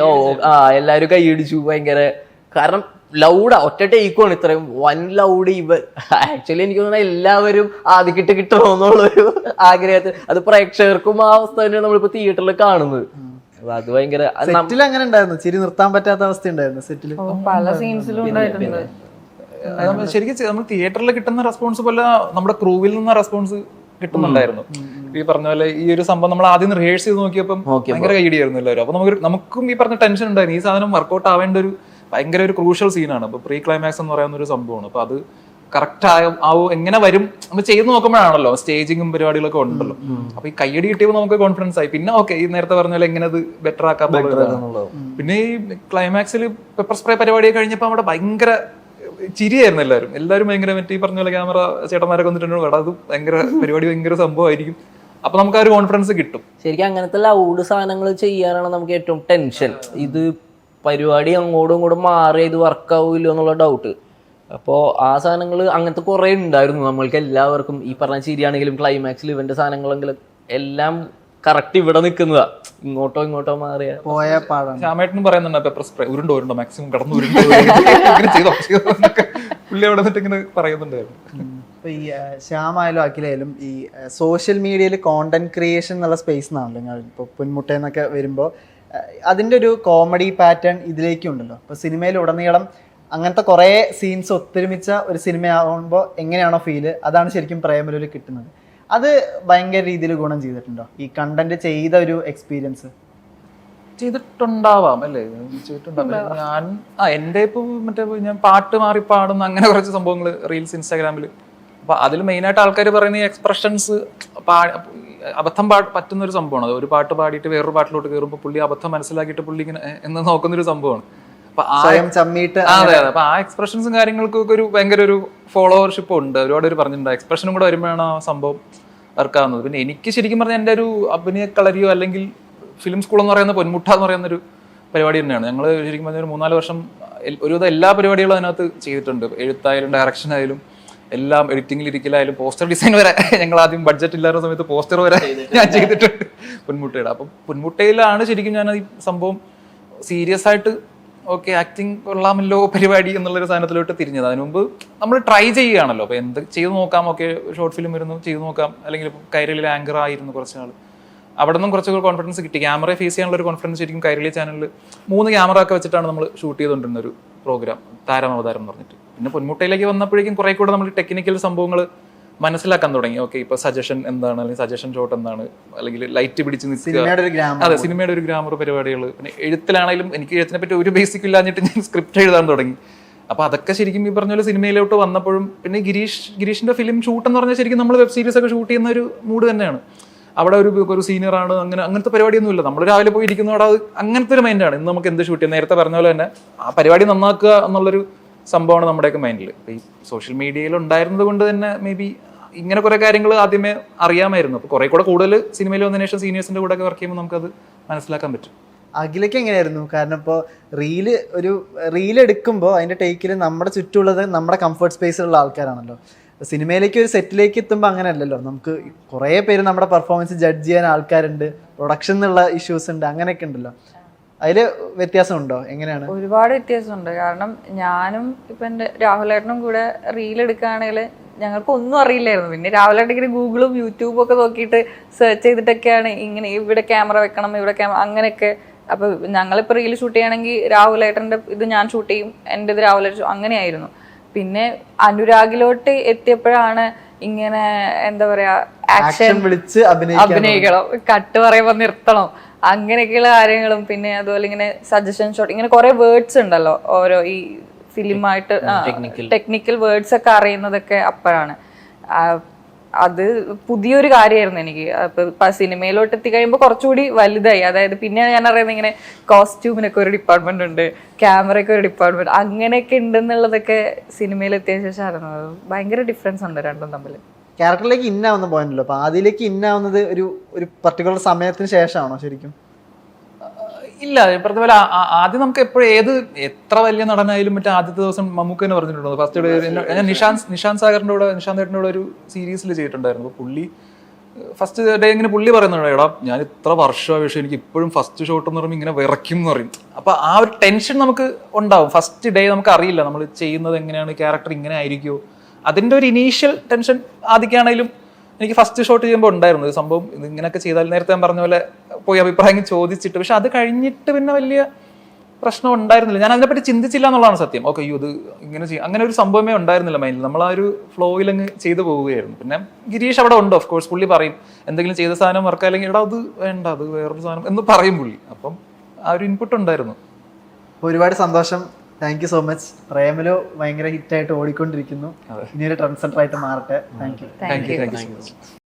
എല്ലാവരും കൈയടിച്ചു ഭയങ്കര. കാരണം ലൗഡാ, ഒറ്റ ടേക്കുമാണ് ഇത്രയും വൻ ലൗഡ്. ആക്ച്വലി എനിക്ക് തോന്നുന്നത് എല്ലാവരും ആദ്യം കിട്ടണമെന്നുള്ളൊരു ആഗ്രഹത്തിൽ, അത് പ്രേക്ഷകർക്കും ആ അവസ്ഥ തന്നെയാണ് നമ്മളിപ്പോ തിയേറ്ററിൽ കാണുന്നത്. അത് ഭയങ്കര അങ്ങനെ ഉണ്ടായിരുന്നു, ചിരി നിർത്താൻ പറ്റാത്ത അവസ്ഥ ഉണ്ടായിരുന്നു സെറ്റില്. പല സീൻസിലും ഉണ്ടായിട്ടുണ്ട്. ശരിക്കും നമ്മൾ തിയേറ്ററിൽ കിട്ടുന്ന റെസ്പോൺസ് പോലെ നമ്മുടെ ക്രൂവിൽ നിന്ന് റെസ്പോൺസ് കിട്ടുന്നുണ്ടായിരുന്നു. ഈ പറഞ്ഞ പോലെ ഈ ഒരു സംഭവം നമ്മൾ ആദ്യം റിഹേഴ്സ് ചെയ്ത് നോക്കിയപ്പോൾ ഭയങ്കര കൈയടിയായിരുന്നു എല്ലാവരും. അപ്പൊ നമുക്കും ഈ പറഞ്ഞ ടെൻഷൻ ഉണ്ടായിരുന്നു, ഈ സാധനം വർക്കൗട്ട് ആവേണ്ട ഒരു ഭയങ്കര ഒരു ക്രൂഷ്യൽ സീനാണ്. അപ്പൊ പ്രീ ക്ലൈമാക്സ് എന്ന് പറയുന്ന ഒരു സംഭവമാണ്. അപ്പൊ അത് കറക്റ്റ് ആവോ എങ്ങനെ വരും നമ്മൾ ചെയ്ത് നോക്കുമ്പോഴാണല്ലോ സ്റ്റേജിങ്ങും പരിപാടികളൊക്കെ ഉണ്ടല്ലോ. അപ്പൊ ഈ കയ്യടി കിട്ടിയപ്പോൾ നമുക്ക് കോൺഫിഡൻസ് ആയി. പിന്നെ ഓക്കെ, ഈ നേരത്തെ പറഞ്ഞ പോലെ എങ്ങനെ അത് ബെറ്റർ ആക്കാൻ. പിന്നെ ഈ ക്ലൈമാക്സിൽ പെപ്പർ സ്പ്രേ പരിപാടി കഴിഞ്ഞപ്പോൾ അവിടെ ഭയങ്കര ചിരിയായിരുന്നു എല്ലാവരും ഭയങ്കര മറ്റേ ഈ പറഞ്ഞ പോലെ ക്യാമറ ചേട്ടന്മാരൊക്കെ വന്നിട്ടുണ്ട്, അത് ഭയങ്കര പരിപാടി ഭയങ്കര സംഭവമായിരിക്കും. അപ്പൊ നമുക്ക് ആ ഒരു കോൺഫിഡൻസ് കിട്ടും. ശരിക്കും അങ്ങനത്തെ ലൗഡ് സാധനങ്ങൾ ചെയ്യാനാണ് നമുക്ക് ഏറ്റവും ടെൻഷൻ. ഇത് പരിപാടി അങ്ങോട്ടും ഇങ്ങോട്ടും മാറി ഇത് വർക്കാവില്ലോ എന്നുള്ള ഡൗട്ട്. അപ്പോൾ ആ സാധനങ്ങൾ അങ്ങനത്തെ കുറേ ഉണ്ടായിരുന്നു നമ്മൾക്ക് എല്ലാവർക്കും. ഈ പറഞ്ഞ ചിരിയാണെങ്കിലും ക്ലൈമാക്സിൽ ഇവന്റെ സാധനങ്ങളെങ്കിലും എല്ലാം കറക്റ്റ് ഇവിടെ നിൽക്കുന്നതാ, ഇങ്ങോട്ടോ മാറിയ പോയ പാടാണ്. ശ്യാമേട്ടനും പറയുന്നുണ്ട് പെപ്പർ സ്പ്രേ ഉരുണ്ടോ മാക്സിമം കടന്നു പുള്ളി അവിടെ നിന്നിട്ട് ഇങ്ങനെ പറയുന്നുണ്ടായിരുന്നു. ഇപ്പൊ ഈ ശ്യാമായാലും അഖിലായാലും ഈ സോഷ്യൽ മീഡിയയിൽ കോണ്ടന്റ് ക്രിയേഷൻ എന്നുള്ള സ്പേസ് എന്നാണല്ലോ ഞാൻ ഇപ്പോൾ പൊന്മുട്ടയെന്നൊക്കെ വരുമ്പോൾ അതിൻ്റെ ഒരു കോമഡി പാറ്റേൺ ഇതിലേക്കും ഉണ്ടല്ലോ. ഇപ്പോൾ സിനിമയിൽ ഉടനീളം അങ്ങനത്തെ കുറേ സീൻസ് ഒത്തൊരുമിച്ച ഒരു സിനിമയാകുമ്പോൾ എങ്ങനെയാണോ ഫീല്, അതാണ് ശരിക്കും പ്രേമലൂരിൽ കിട്ടുന്നത്. അത് ഭയങ്കര രീതിയിൽ ഗുണം ചെയ്തിട്ടുണ്ടോ ഈ കണ്ടന്റ് ചെയ്ത ഒരു എക്സ്പീരിയൻസ്? ചെയ്തിട്ടുണ്ടാവാം അല്ലേ, ചെയ്തിട്ടുണ്ടാവാം. ഞാൻ എൻ്റെ ഇപ്പം മറ്റേ ഞാൻ പാട്ട് മാറി പാടുന്ന അങ്ങനെ കുറച്ച് സംഭവങ്ങൾ റീൽസ് ഇൻസ്റ്റാഗ്രാമിൽ. അപ്പൊ അതിൽ മെയിനായിട്ട് ആൾക്കാർ പറയുന്ന ഈ എക്സ്പ്രഷൻസ് അബദ്ധം പറ്റുന്ന ഒരു സംഭവമാണ്. അത് ഒരു പാട്ട് പാടിയിട്ട് വേറൊരു പാട്ടിലോട്ട് കയറുമ്പോൾ പുള്ളി അബദ്ധം മനസ്സിലാക്കിയിട്ട് പുള്ളി ഇങ്ങനെ എന്ന് നോക്കുന്നൊരു സംഭവമാണ്. അപ്പൊ അതെ, അപ്പൊ ആ എക്സ്പ്രഷൻസും കാര്യങ്ങൾക്കൊക്കെ ഒരു ഭയങ്കര ഒരു ഫോളോവർഷിപ്പ് ഉണ്ട്. ഒരുപാട് പേര് പറഞ്ഞിട്ടുണ്ട്. എക്സ്പ്രഷനും കൂടെ വരുമ്പോഴാണ് ആ സംഭവം വർക്കാവുന്നത്. പിന്നെ എനിക്ക് ശരിക്കും പറഞ്ഞാൽ എൻ്റെ ഒരു അഭിനയ കളരിയോ അല്ലെങ്കിൽ ഫിലിം സ്കൂൾ എന്ന് പറയുന്ന പൊന്മുട്ട എന്ന് പറയുന്ന ഒരു പരിപാടി തന്നെയാണ്. ഞങ്ങൾ ശരിക്കും പറഞ്ഞാൽ ഒരു 3-4 വർഷം ഒരുവിധം എല്ലാ പരിപാടികളും അതിനകത്ത് ചെയ്തിട്ടുണ്ട്. എഴുത്തായാലും ഡയറക്ഷൻ ആയാലും എല്ലാം, എഡിറ്റിംഗിൽ ഇരിക്കലായാലും പോസ്റ്റർ ഡിസൈൻ വരെ ഞങ്ങൾ ആദ്യം ബഡ്ജറ്റ് ഇല്ലാത്ത സമയത്ത് പോസ്റ്റർ വരെ ഞാൻ ചെയ്തിട്ടുണ്ട് പൊന്മുട്ടയുടെ. അപ്പം പൊന്മുട്ടയിലാണ് ശരിക്കും ഞാൻ ഈ സംഭവം സീരിയസ് ആയിട്ട് ഓക്കെ ആക്ടിങ് കൊള്ളാമല്ലോ പരിപാടി എന്നുള്ളൊരു സാധനത്തിലോട്ട് തിരിഞ്ഞത്. അതിന് മുമ്പ് നമ്മൾ ട്രൈ ചെയ്യുകയാണല്ലോ, അപ്പോൾ എന്ത് ചെയ്ത് നോക്കാം, ഓക്കെ ഷോർട്ട് ഫിലിം വരുന്നു ചെയ്ത് നോക്കാം, അല്ലെങ്കിൽ കൈരളിയിൽ ആങ്കർ ആയിരുന്നു കുറച്ച് നാൾ, അവിടെ നിന്നും കുറച്ച് കോൺഫിഡൻസ് കിട്ടി. ക്യാമറയെ ഫേസ് ചെയ്യാനുള്ള ഒരു കോൺഫിഡൻസ് ശരിക്കും കൈരളി ചാനലിൽ 3 ക്യാമറ ഒക്കെ വെച്ചിട്ടാണ് നമ്മൾ ഷൂട്ട് ചെയ്തുകൊണ്ടിരുന്ന ഒരു പ്രോഗ്രാം താരമവതാരം എന്ന് പറഞ്ഞിട്ട്. പിന്നെ പൊന്മുട്ടയിലേക്ക് വന്നപ്പോഴേക്കും കുറെ കൂടെ നമ്മൾ ടെക്നിക്കൽ സംഭവങ്ങൾ മനസ്സിലാക്കാൻ തുടങ്ങി. ഓക്കെ, ഇപ്പൊ സജഷൻ എന്താണ്, അല്ലെങ്കിൽ സജഷൻ ഷോട്ട് എന്താണ്, അല്ലെങ്കിൽ ലൈറ്റ് പിടിച്ച് നിൽക്കുക, അതെ സിനിമയുടെ ഒരു ഗ്രാമർ പരിപാടികൾ. പിന്നെ എഴുത്തിലാണെങ്കിലും എനിക്ക് എഴുത്തിനെ പറ്റി ഒരു ബേസിക് ഇല്ലാഞ്ഞിട്ട് ഞാൻ സ്ക്രിപ്റ്റ് എഴുതാൻ തുടങ്ങി. അപ്പൊ അതൊക്കെ ശരിക്കും ഈ പറഞ്ഞ പോലെ സിനിമയിലോട്ട് വന്നപ്പോഴും, പിന്നെ ഗിരീഷിന്റെ ഫിലിം ഷൂട്ട് എന്ന് പറഞ്ഞാൽ ശരിക്കും നമ്മൾ വെബ് സീരീസ് ഒക്കെ ഷൂട്ട് ചെയ്യുന്ന ഒരു മൂഡ് തന്നെയാണ്. അവിടെ ഒരു സീനിയർ ആണ്, അങ്ങനത്തെ പരിപാടിയൊന്നും ഇല്ല. നമ്മൾ രാവിലെ പോയി ഇരിക്കുന്നതോടെ അത് അങ്ങനത്തെ ഒരു മൈൻഡാണ്. ഇന്ന് നമുക്ക് എന്ത് ഷൂട്ട് ചെയ്യാം, നേരത്തെ പറഞ്ഞ പോലെ തന്നെ ആ പരിപാടി നന്നാക്കുക എന്നുള്ളൊരു സംഭവമാണ് നമ്മുടെയൊക്കെ മൈൻഡിൽ. ഈ സോഷ്യൽ മീഡിയയിൽ ഉണ്ടായിരുന്നത് കൊണ്ട് തന്നെ മേ ബി ഇങ്ങനെ കുറെ കാര്യങ്ങൾ ആദ്യമേ അറിയാമായിരുന്നു. അപ്പോൾ കുറെ കൂടെ കൂടുതൽ സിനിമയിൽ വന്നതിന് ശേഷം സീനിയേഴ്സിന്റെ കൂടെ ഒക്കെ വർക്ക് ചെയ്യുമ്പോൾ നമുക്കത് മനസ്സിലാക്കാൻ പറ്റും. അഖിലേക്ക് എങ്ങനെയായിരുന്നു? കാരണം ഇപ്പോൾ റീൽ എടുക്കുമ്പോൾ അതിന്റെ ടേക്കിൽ നമ്മുടെ ചുറ്റുമുള്ളത് നമ്മുടെ കംഫർട്ട് സ്പേസിലുള്ള ആൾക്കാരാണല്ലോ. സിനിമയിലേക്ക് ഒരു സെറ്റിലേക്ക് എത്തുമ്പോൾ അങ്ങനെയല്ലല്ലോ. നമുക്ക് കുറേ പേര് നമ്മുടെ പെർഫോമൻസ് ജഡ്ജ് ചെയ്യാൻ ആൾക്കാരുണ്ട്, പ്രൊഡക്ഷൻ എന്നുള്ള ഇഷ്യൂസ് ഉണ്ട്, അങ്ങനെയൊക്കെ ഉണ്ടല്ലോ. അതിൽ വ്യത്യാസമുണ്ടോ? എങ്ങനെയാണ്? ഒരുപാട് വ്യത്യാസമുണ്ട്. കാരണം ഞാനും ഇപ്പം എൻ്റെ രാഹുലേട്ടനും കൂടെ റീൽ എടുക്കുകയാണെങ്കിൽ ഞങ്ങൾക്ക് ഒന്നും അറിയില്ലായിരുന്നു. പിന്നെ രാഹുലേട്ടൻ ഇങ്ങനെ ഗൂഗിളും യൂട്യൂബും ഒക്കെ നോക്കിയിട്ട് സെർച്ച് ചെയ്തിട്ടൊക്കെയാണ് ഇങ്ങനെ ഇവിടെ ക്യാമറ വെക്കണം, ഇവിടെ ക്യാമറ അങ്ങനെയൊക്കെ. അപ്പോൾ ഞങ്ങളിപ്പോൾ റീൽ ഷൂട്ട് ചെയ്യണമെങ്കിൽ രാഹുലേട്ടൻ്റെ ഇത് ഞാൻ ഷൂട്ട് ചെയ്യും, എൻ്റെ ഇത് രാഹുലേട്ടൻ, അങ്ങനെയായിരുന്നു. പിന്നെ അനുരാഗിലോട്ട് എത്തിയപ്പോഴാണ് ഇങ്ങനെ എന്താ പറയാ ആക്ഷൻ വിളിച്ച് അഭിനയിക്കണം, കട്ട് പറയുമ്പോൾ നിർത്തണം, അങ്ങനെയൊക്കെയുള്ള കാര്യങ്ങളും. പിന്നെ അതുപോലെ ഇങ്ങനെ സജഷൻ ഷോട്ട്, ഇങ്ങനെ കുറെ വേർഡ്സ് ഉണ്ടല്ലോ ഓരോ ഈ ഫിലിമായിട്ട്, ടെക്നിക്കൽ വേർഡ്സ് ഒക്കെ അറിയുന്നതൊക്കെ അപ്പോഴാണ്. അത് പുതിയൊരു കാര്യമായിരുന്നു എനിക്ക്. അപ്പൊ സിനിമയിലോട്ട് എത്തിക്കഴിയുമ്പോൾ കുറച്ചുകൂടി വലുതായി. അതായത് പിന്നെ ഞാൻ അറിയുന്നത് ഇങ്ങനെ കോസ്റ്റ്യൂമിനൊക്കെ ഒരു ഡിപ്പാർട്ട്മെന്റ് ഉണ്ട്, ക്യാമറയ്ക്ക് ഒരു ഡിപ്പാർട്ട്മെന്റ്, അങ്ങനെയൊക്കെ ഉണ്ടെന്നുള്ളതൊക്കെ സിനിമയിൽ എത്തിയ ശേഷം അറിയുന്നത്. ഭയങ്കര ഡിഫറൻസ് ഉണ്ട് രണ്ടും തമ്മിൽ. ക്യാരക്ടറിലേക്ക് ഇന്നാവുന്ന പോയിന്റല്ലോ, അപ്പൊ ആദ്യയിലേക്ക് ഇന്നാവുന്നത് ഒരു പർട്ടിക്കുലർ സമയത്തിന് ശേഷമാണോ ശരിക്കും? ഇല്ല, പറഞ്ഞ പോലെ ആദ്യം നമുക്ക് എപ്പോഴും എത്ര വലിയ നടനായാലും മറ്റേ ആദ്യത്തെ ദിവസം മമ്മൂക്ക തന്നെ പറഞ്ഞിട്ടുണ്ടോ, ഫസ്റ്റ് ഡേ ഞാൻ നിഷാന്ത് സാഗറിന്റെ കൂടെ, നിഷാന്ത് ഏട്ടൻ്റെ കൂടെ ഒരു സീരീസിൽ ചെയ്തിട്ടുണ്ടായിരുന്നു. അപ്പോൾ പുള്ളി ഫസ്റ്റ് ഡേ ഇങ്ങനെ പുള്ളി പറയുന്നുണ്ട്, എടാ ഞാൻ ഇത്ര വർഷമായ വിഷയം എനിക്ക് ഇപ്പോഴും ഫസ്റ്റ് ഷോട്ട് എന്ന് പറയുമ്പോൾ ഇങ്ങനെ വിറയ്ക്കും എന്ന് പറയും. അപ്പോൾ ആ ഒരു ടെൻഷൻ നമുക്ക് ഉണ്ടാവും. ഫസ്റ്റ് ഡേ നമുക്ക് അറിയില്ല നമ്മൾ ചെയ്യുന്നത് എങ്ങനെയാണ്, ക്യാരക്ടർ ഇങ്ങനെ ആയിരിക്കുമോ, അതിൻ്റെ ഒരു ഇനീഷ്യൽ ടെൻഷൻ ആദ്യമൊക്കെയാണെങ്കിലും എനിക്ക് ഫസ്റ്റ് ഷോട്ട് ചെയ്യുമ്പോൾ ഉണ്ടായിരുന്നു. ഒരു സംഭവം ഇത് ഇങ്ങനെയൊക്കെ ചെയ്താൽ, നേരത്തെ ഞാൻ പറഞ്ഞ പോലെ പോയി അഭിപ്രായം ചോദിച്ചിട്ട്. പക്ഷെ അത് കഴിഞ്ഞിട്ട് പിന്നെ വലിയ പ്രശ്നം ഉണ്ടായിരുന്നില്ല. ഞാൻ അതിനെപ്പറ്റി ചിന്തിച്ചില്ല എന്നുള്ളതാണ് സത്യം. ഓക്കെ, ഇത് ഇങ്ങനെ ചെയ്യും, അങ്ങനെ ഒരു സംഭവമേ ഉണ്ടായിരുന്നില്ല മൈൻഡിൽ. നമ്മൾ ആ ഒരു ഫ്ലോയിൽ അങ്ങ് ചെയ്തു പോവുകയായിരുന്നു. പിന്നെ ഗിരീഷ് അവിടെ ഉണ്ട്, ഓഫ് കോഴ്സ്. പുള്ളി പറയും എന്തെങ്കിലും ചെയ്ത സാധനം വർക്ക് അല്ലെങ്കിൽ എടാ അത് വേണ്ട, അത് വേറൊരു സാധനം എന്ന് പറയും പുള്ളി. അപ്പം ആ ഒരു ഇൻപുട്ട് ഉണ്ടായിരുന്നു. ഒരുപാട് സന്തോഷം. Thank you so much. Premalu ഭയങ്കര ഹിറ്റായിട്ട് ഓടിക്കൊണ്ടിരിക്കുന്നു. ഇനി ഒരു ട്രെൻഡ് സെന്റർ ആയിട്ട് മാറട്ടെ. Thank you.